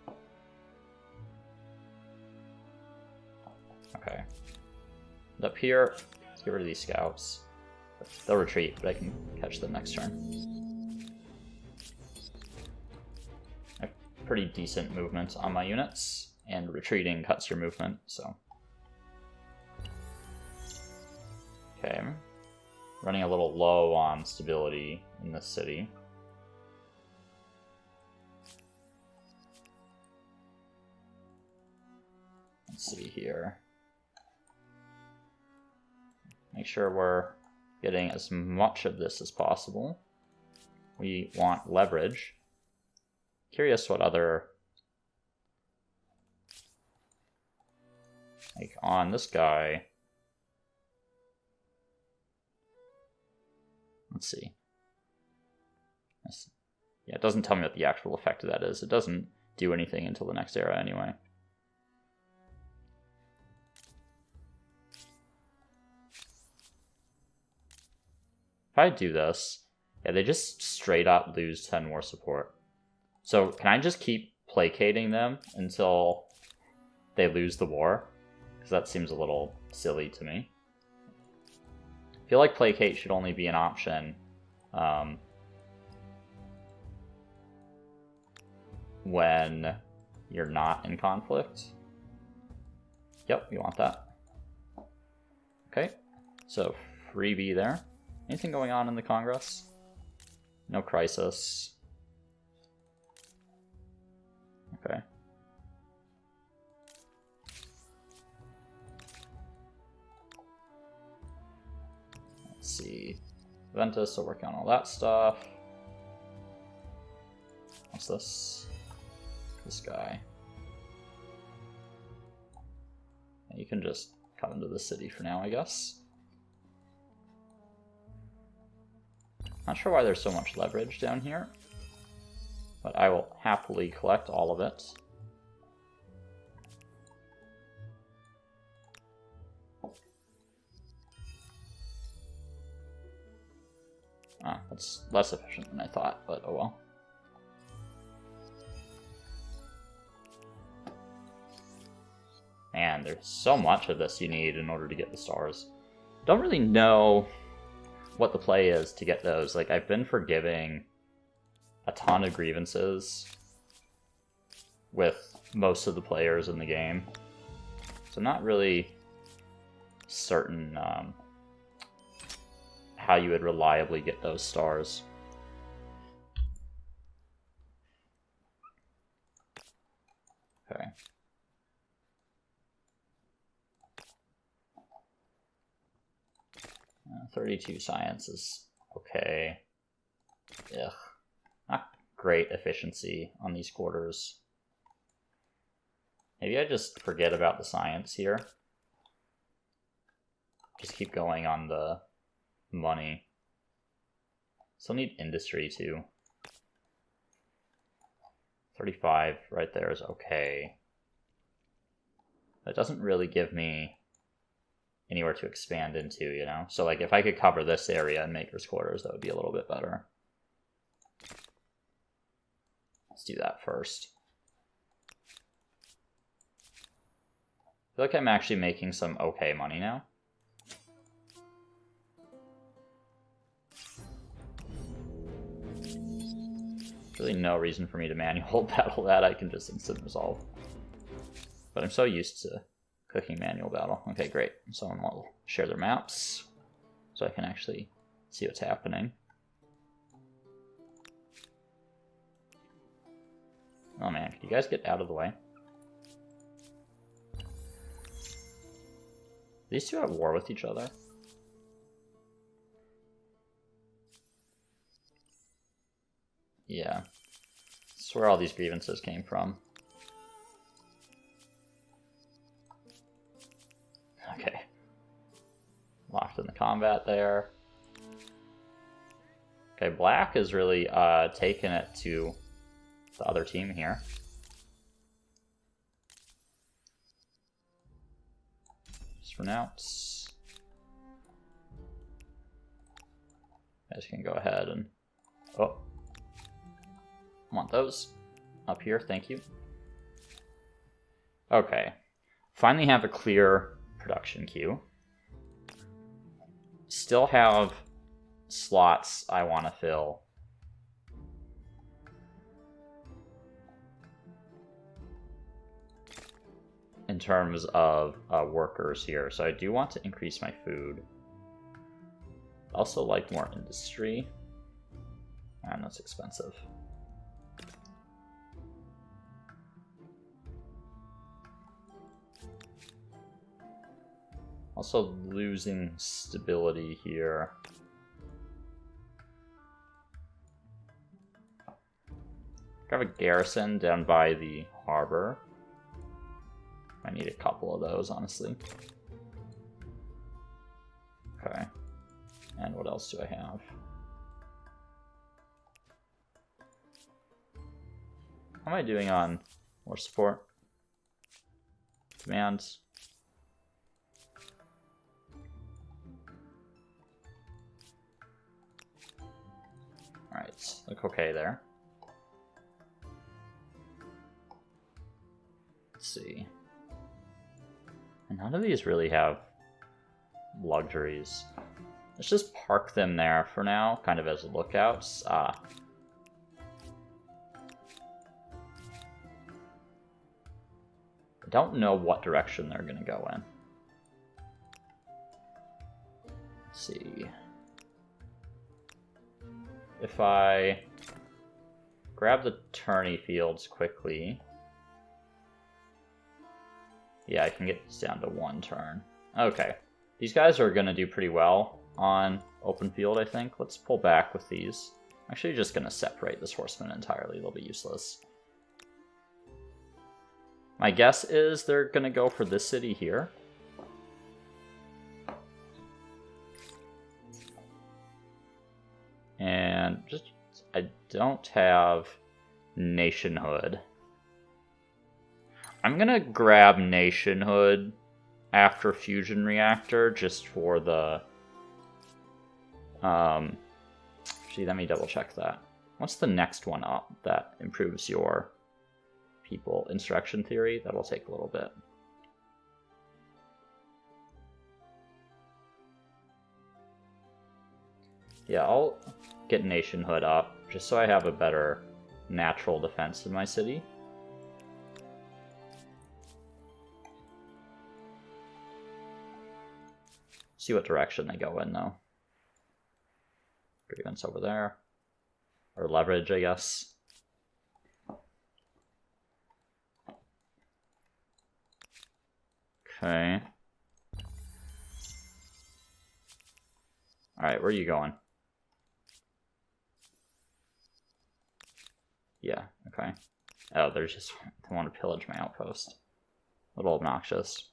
Okay. And up here, let's get rid of these scouts. They'll retreat, but I can catch them next turn. I have pretty decent movement on my units, and retreating cuts your movement, so. Okay. Running a little low on stability in this city. Let's see here. Make sure we're getting as much of this as possible. We want leverage. Curious what other... Like on this guy... Let's see. Yeah, it doesn't tell me what the actual effect of that is. It doesn't do anything until the next era anyway. If I do this, yeah, they just straight up lose 10 more support. So can I just keep placating them until they lose the war? Because that seems a little silly to me. I feel like placate should only be an option when you're not in conflict. Yep, we want that. Okay, so freebie there. Anything going on in the Congress? No crisis. Okay. Let's see. Ventus will work on all that stuff. What's this? This guy. Yeah, you can just come into the city for now, I guess. Not sure why there's so much leverage down here, but I will happily collect all of it. Ah, that's less efficient than I thought, but oh well. Man, there's so much of this you need in order to get the stars. Don't really know what the play is to get those. Like, I've been forgiving a ton of grievances with most of the players in the game, so I'm not really certain how you would reliably get those stars. Okay. 32 science is okay. Ugh. Not great efficiency on these quarters. Maybe I just forget about the science here. Just keep going on the money. Still need industry too. 35 right there is okay. That doesn't really give me anywhere to expand into, you know? So like if I could cover this area in Maker's Quarters, that would be a little bit better. Let's do that first. I feel like I'm actually making some okay money now. Really no reason for me to manual battle that. I can just instant resolve. But I'm so used to clicking manual battle. Okay, great. Someone will share their maps so I can actually see what's happening. Oh man, can you guys get out of the way? These two are at war with each other. Yeah. That's where all these grievances came from. Okay. Locked in the combat there. Okay, black is really taking it to the other team here. Just renounce. You guys can go ahead and... Oh. Want those. up here, thank you. Okay, finally have a clear production queue. Still have slots I want to fill. In terms of workers here, so I do want to increase my food. Also like more industry, and that's expensive. Also losing stability here. I have a garrison down by the harbor. I need a couple of those, honestly. Okay. And what else do I have? How am I doing on more support? Demands. Alright, look okay there. Let's see. And none of these really have luxuries. Let's just park them there for now, kind of as lookouts. I don't know what direction they're going to go in. Let's see. If I grab the tourney fields quickly... Yeah, I can get this down to 1 turn. Okay. These guys are going to do pretty well on open field, I think. Let's pull back with these. I'm actually just going to separate this horseman entirely. They'll be useless. My guess is they're going to go for this city here. And just, I don't have nationhood. I'm gonna grab nationhood after fusion reactor just for the actually, let me double check that. What's the next one up that improves your people? Insurrection theory? That'll take a little bit. Yeah, I'll get nationhood up just so I have a better natural defense in my city. See what direction they go in, though. Grievance over there. Or leverage, I guess. Okay. Alright, where are you going? Yeah, okay. Oh, they're just... they want to pillage my outpost. A little obnoxious.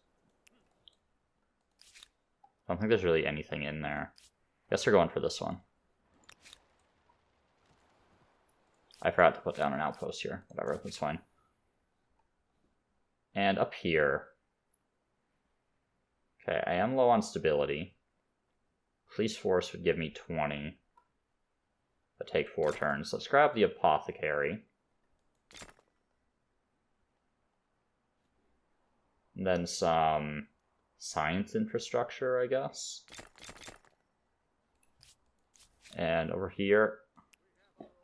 I don't think there's really anything in there. Guess we're going for this one. I forgot to put down an outpost here. Whatever, that's fine. And up here. Okay, I am low on stability. Police force would give me 20. But take 4 turns. Let's grab the apothecary. And then some science infrastructure, I guess. And over here,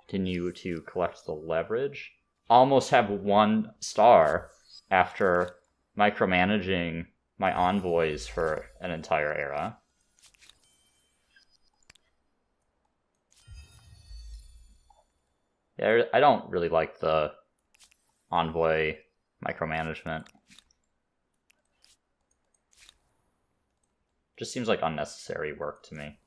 continue to collect the leverage. Almost have 1 star after micromanaging my envoys for an entire era. Yeah, I don't really like the envoy micromanagement. Just seems like unnecessary work to me.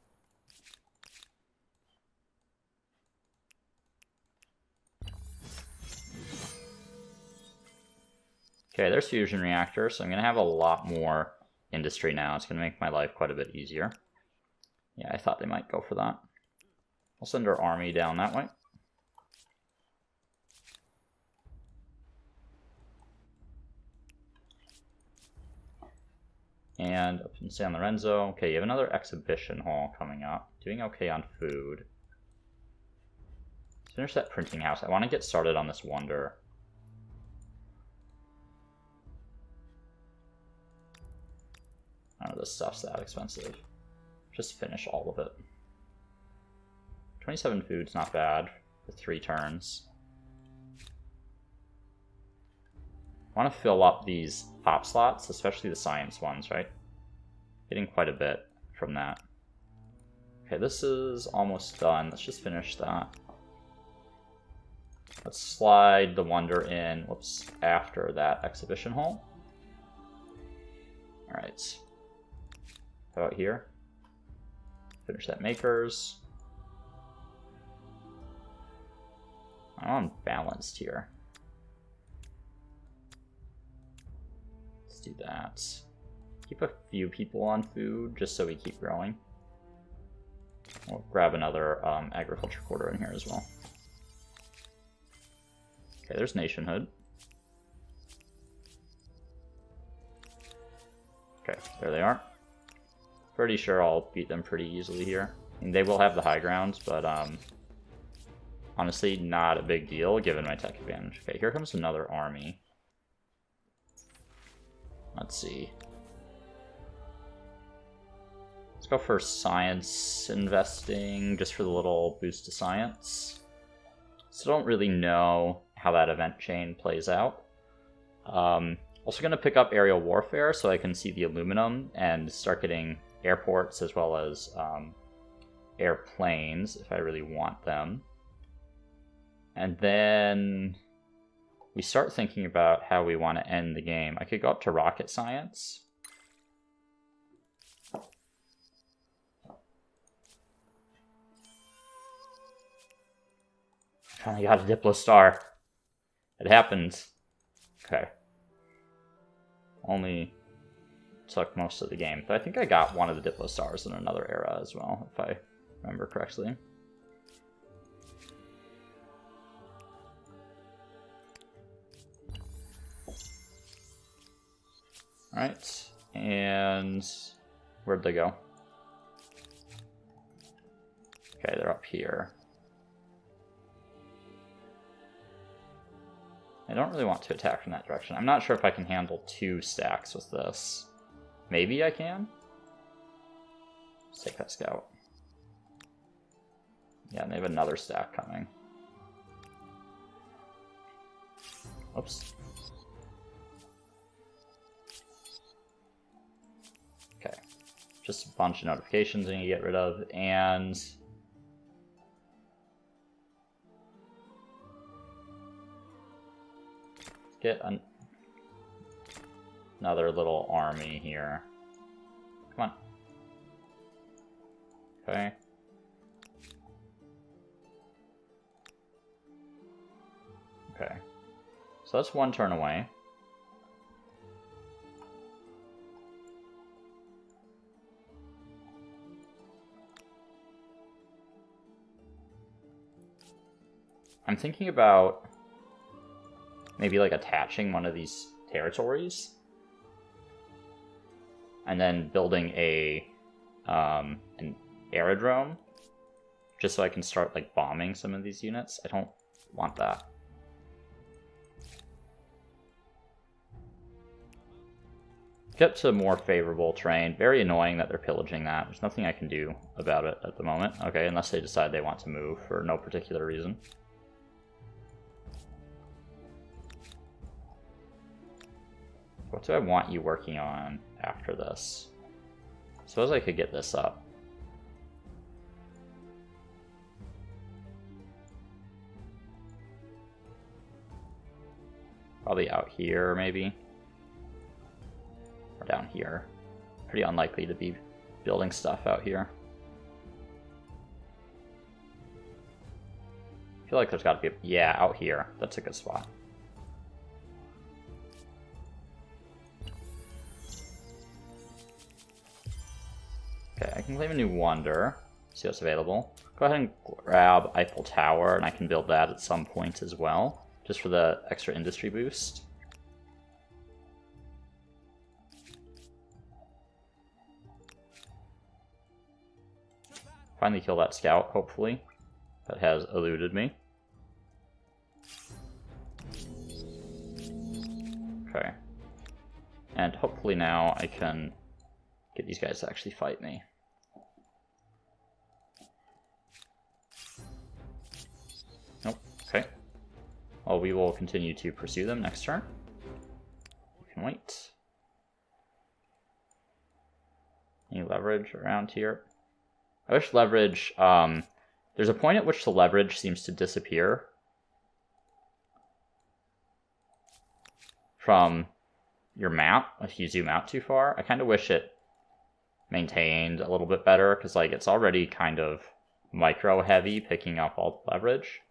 Okay, there's fusion reactor, so I'm going to have a lot more industry now. It's going to make my life quite a bit easier. Yeah, I thought they might go for that. I'll send our army down that way. And up in San Lorenzo. Okay, you have another exhibition hall coming up. Doing okay on food. Let's finish that printing house. I want to get started on this wonder. None of this stuff's that expensive. Just finish all of it. 27 food's not bad for 3 turns. I want to fill up these top slots, especially the science ones, right? Getting quite a bit from that. Okay, this is almost done. Let's just finish that. Let's slide the wonder in, whoops, after that exhibition hall. Alright. How about here? Finish that makers. I'm unbalanced here. Let's do that. Keep a few people on food just so we keep growing. We'll grab another agriculture quarter in here as well. Okay, there's nationhood. Okay, there they are. Pretty sure I'll beat them pretty easily here. I mean, they will have the high ground, but honestly, not a big deal given my tech advantage. Okay, here comes another army. Let's see. Let's go for science investing, just for the little boost to science. So I don't really know how that event chain plays out. Also going to pick up aerial warfare so I can see the aluminum and start getting airports as well as airplanes if I really want them. And then we start thinking about how we want to end the game. I could go up to rocket science. Finally got a Diplo star. It happened. Okay. Only took most of the game, but I think I got one of the Diplo stars in another era as well, if I remember correctly. Alright, and where'd they go? Okay, they're up here. I don't really want to attack from that direction. I'm not sure if I can handle 2 stacks with this. Maybe I can? Let's take that scout. Yeah, and they have another stack coming. Oops. Okay. Just a bunch of notifications I need to get rid of, and get another little army here. Come on. Okay. Okay. So that's 1 turn away. I'm thinking about maybe like attaching one of these territories and then building an aerodrome just so I can start like bombing some of these units. I don't want that. Get to more favorable terrain. Very annoying that they're pillaging that. There's nothing I can do about it at the moment. Okay, unless they decide they want to move for no particular reason. What do I want you working on after this? Suppose I could get this up. Probably out here, maybe. Or down here. Pretty unlikely to be building stuff out here. I feel like there's got to be... Yeah, out here. That's a good spot. Okay, I can claim a new wonder. See what's available. Go ahead and grab Eiffel Tower, and I can build that at some point as well, just for the extra industry boost. Finally kill that scout, hopefully. That has eluded me. Okay. And hopefully now I can get these guys to actually fight me. Nope, okay. Well, we will continue to pursue them next turn. You can wait. Any leverage around here? I wish leverage, there's a point at which the leverage seems to disappear from your map if you zoom out too far. I kind of wish it maintained a little bit better, because like it's already kind of micro heavy picking up all the leverage.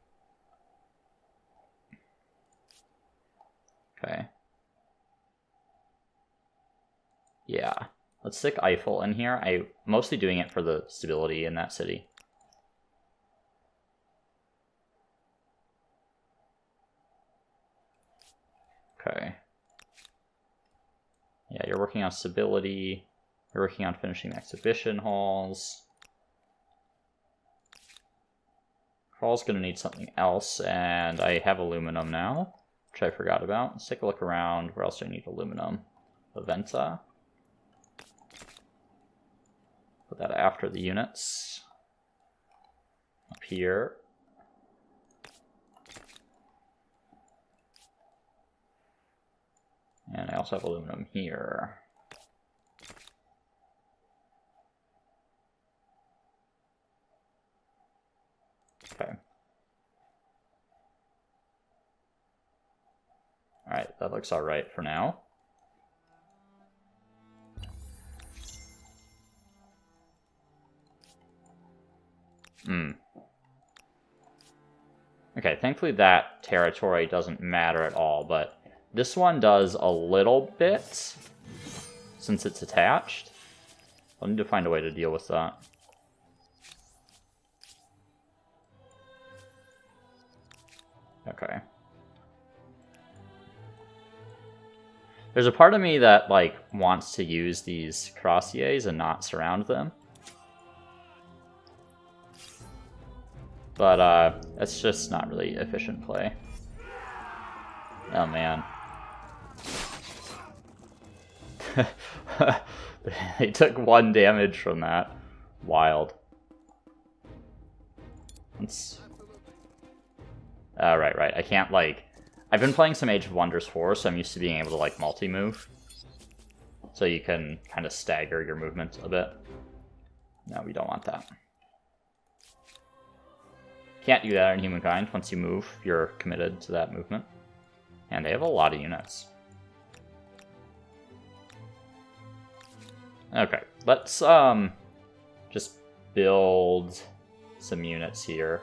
Okay. Yeah. Let's stick Eiffel in here. I'm mostly doing it for the stability in that city. Okay. Yeah, you're working on stability. You're working on finishing exhibition halls. Crawl's gonna need something else, and I have aluminum now, which I forgot about. Let's take a look around. Where else do I need aluminum? Aventa. Put that after the units. Up here. And I also have aluminum here. Okay. Alright, that looks alright for now. Okay, thankfully that territory doesn't matter at all, but this one does a little bit, since it's attached. I'll need to find a way to deal with that. Okay. There's a part of me that, like, wants to use these crossiers and not surround them. But, that's just not really efficient play. Oh, man. They took 1 damage from that. Wild. Let's... right. I can't, like... I've been playing some Age of Wonders 4, so I'm used to being able to, like, multi-move. So you can kind of stagger your movement a bit. No, we don't want that. Can't do that in Humankind. Once you move, you're committed to that movement. And they have a lot of units. Okay, let's just build some units here.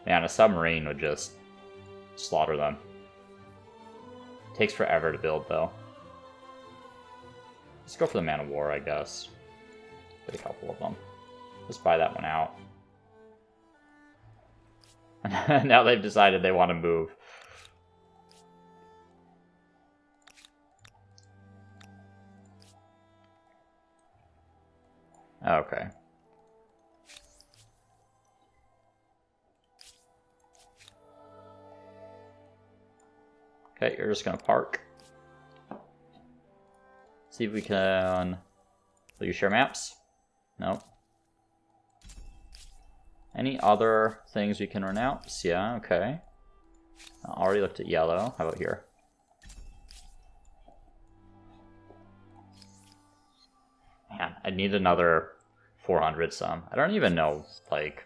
Man, a submarine would just slaughter them. Takes forever to build, though. Let's go for the Man of War, I guess. Get a couple of them. Let's buy that one out. Now they've decided they want to move. Okay. Okay, you're just gonna park. See if we can... Will you share maps? No. Any other things we can renounce? Yeah, okay. I already looked at yellow. How about here? Man, I need another 400 some. I don't even know, like,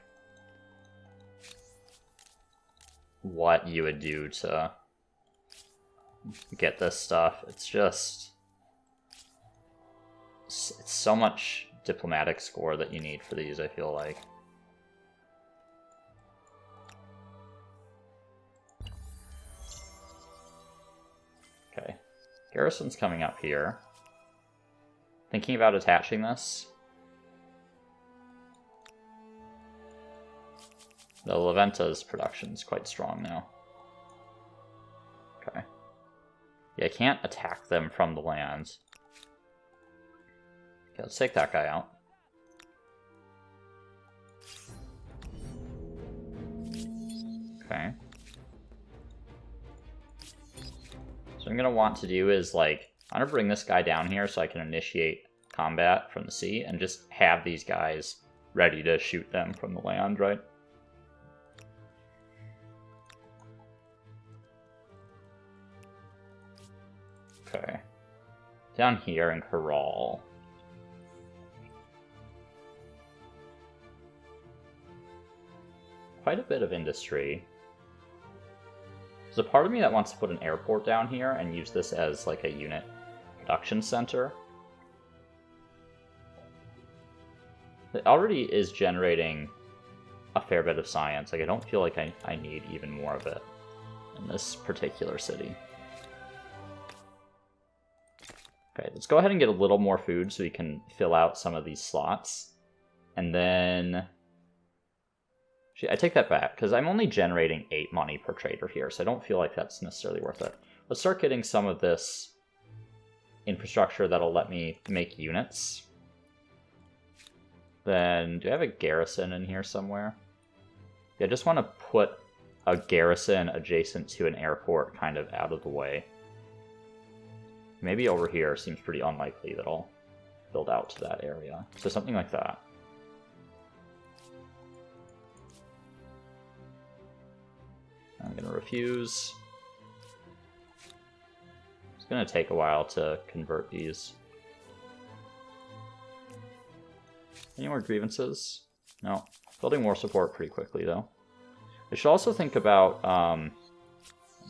what you would do to get this stuff. It's just... It's so much diplomatic score that you need for these, I feel like. Okay. Garrison's coming up here. Thinking about attaching this. The Leventa's production is quite strong now. Okay. Yeah, I can't attack them from the lands. Okay, let's take that guy out. Okay. So what I'm going to want to do is, like, I'm going to bring this guy down here so I can initiate combat from the sea and just have these guys ready to shoot them from the land, right? Okay. Down here in Corral. Quite a bit of industry. There's a part of me that wants to put an airport down here and use this as like a unit production center. It already is generating a fair bit of science. Like, I don't feel like I need even more of it in this particular city. Okay, let's go ahead and get a little more food so we can fill out some of these slots. And then... I take that back, because I'm only generating 8 money per trader here, so I don't feel like that's necessarily worth it. Let's start getting some of this infrastructure that'll let me make units. Then, do I have a garrison in here somewhere? Yeah, I just want to put a garrison adjacent to an airport kind of out of the way. Maybe over here seems pretty unlikely that I'll build out to that area. So something like that. I'm going to refuse. It's going to take a while to convert these. Any more grievances? No. Building war support pretty quickly, though. I should also think about...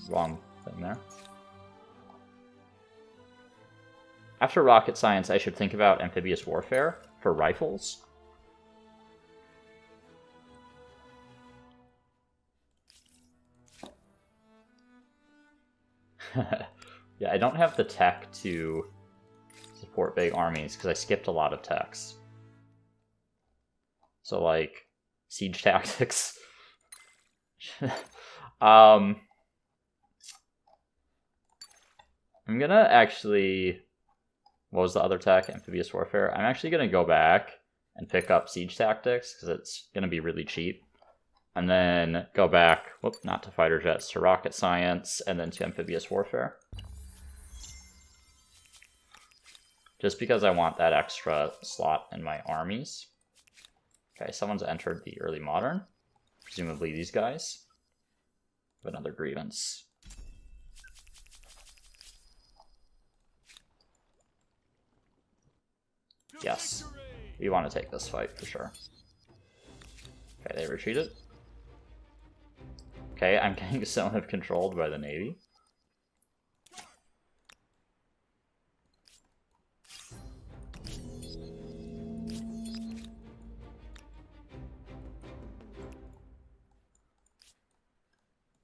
wrong thing there. After rocket science, I should think about amphibious warfare for rifles. Yeah, I don't have the tech to support big armies because I skipped a lot of techs. So, like, siege tactics. I'm gonna actually... What was the other tech? Amphibious warfare. I'm actually gonna go back and pick up siege tactics because it's gonna be really cheap. And then go back, whoop, not to fighter jets, to rocket science, and then to amphibious warfare. Just because I want that extra slot in my armies. Okay, someone's entered the early modern. Presumably these guys. Another grievance. Yes, we want to take this fight for sure. Okay, they retreated. Okay, I'm getting somewhat controlled by the Navy.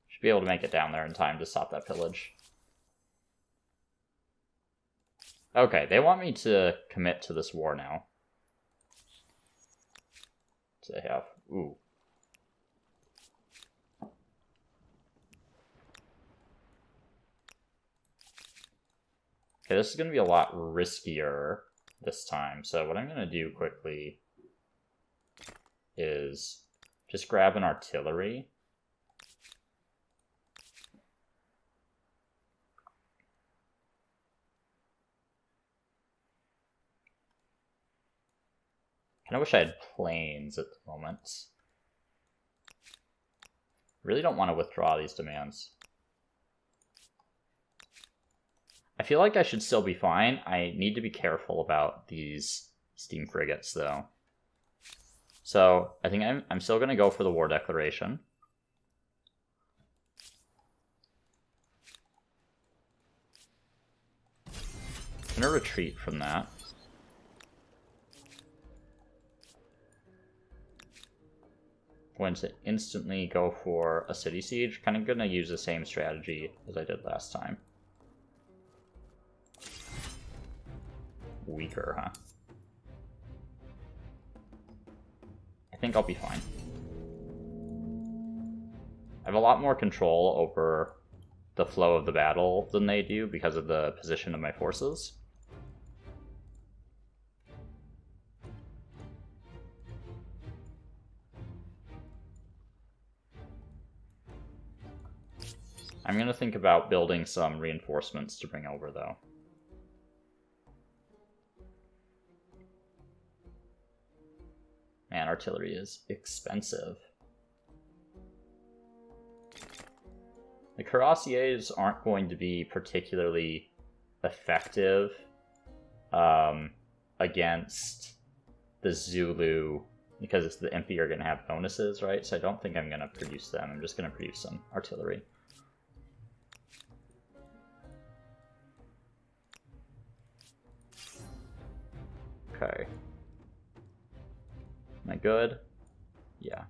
Should be able to make it down there in time to stop that pillage. Okay, they want me to commit to this war now. So they have... Ooh. Okay, this is going to be a lot riskier this time. So what I'm going to do quickly is just grab an artillery. I kinda wish I had planes at the moment. Really don't want to withdraw these demands. I feel like I should still be fine. I need to be careful about these steam frigates, though. So, I think I'm still going to go for the war declaration. I'm going to retreat from that. Going to instantly go for a city siege. Kind of going to use the same strategy as I did last time. Weaker, huh? I think I'll be fine. I have a lot more control over the flow of the battle than they do because of the position of my forces. I'm going to think about building some reinforcements to bring over, though. artillery is expensive. The cuirassiers aren't going to be particularly effective against the Zulu, because it's the Impi are going to have bonuses, right? So I don't think I'm going to produce them. I'm just going to produce some artillery. Okay. Am I good? Yeah,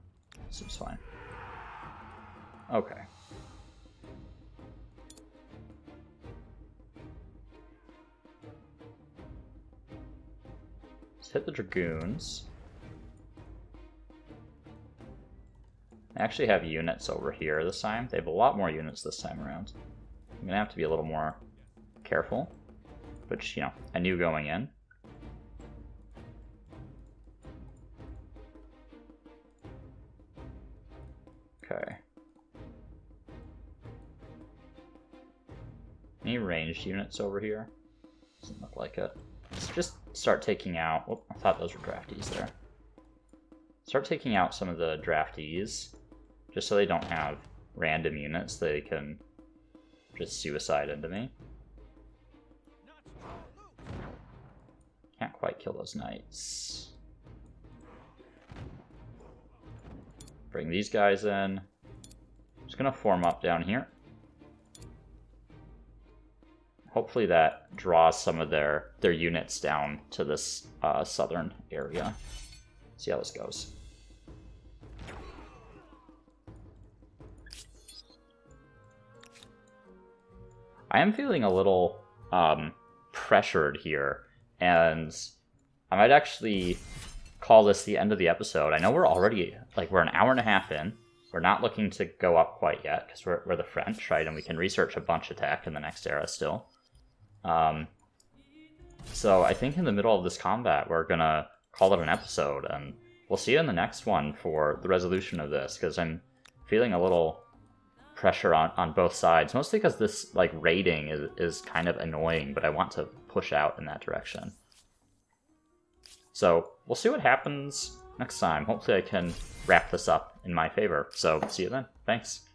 seems fine. Okay. Let's hit the Dragoons. I actually have units over here this time. They have a lot more units this time around. I'm gonna have to be a little more careful, which, you know, I knew going in. Okay. Any ranged units over here? Doesn't look like it. Let's just start taking out... Oh, I thought those were draftees there. Start taking out some of the draftees, just so they don't have random units they can just suicide into me. Can't quite kill those knights. Bring these guys in. Just gonna form up down here. Hopefully that draws some of their units down to this southern area. See how this goes. I am feeling a little pressured here, and I might actually call this the end of the episode. I know we're already, like, we're an hour and a half in. We're not looking to go up quite yet, because we're the French, right? And we can research a bunch of tech in the next era still. So I think in the middle of this combat, we're going to call it an episode, and we'll see you in the next one for the resolution of this, because I'm feeling a little pressure on both sides, mostly because this, like, raiding is kind of annoying, but I want to push out in that direction. So we'll see what happens next time. Hopefully I can wrap this up in my favor. So see you then. Thanks.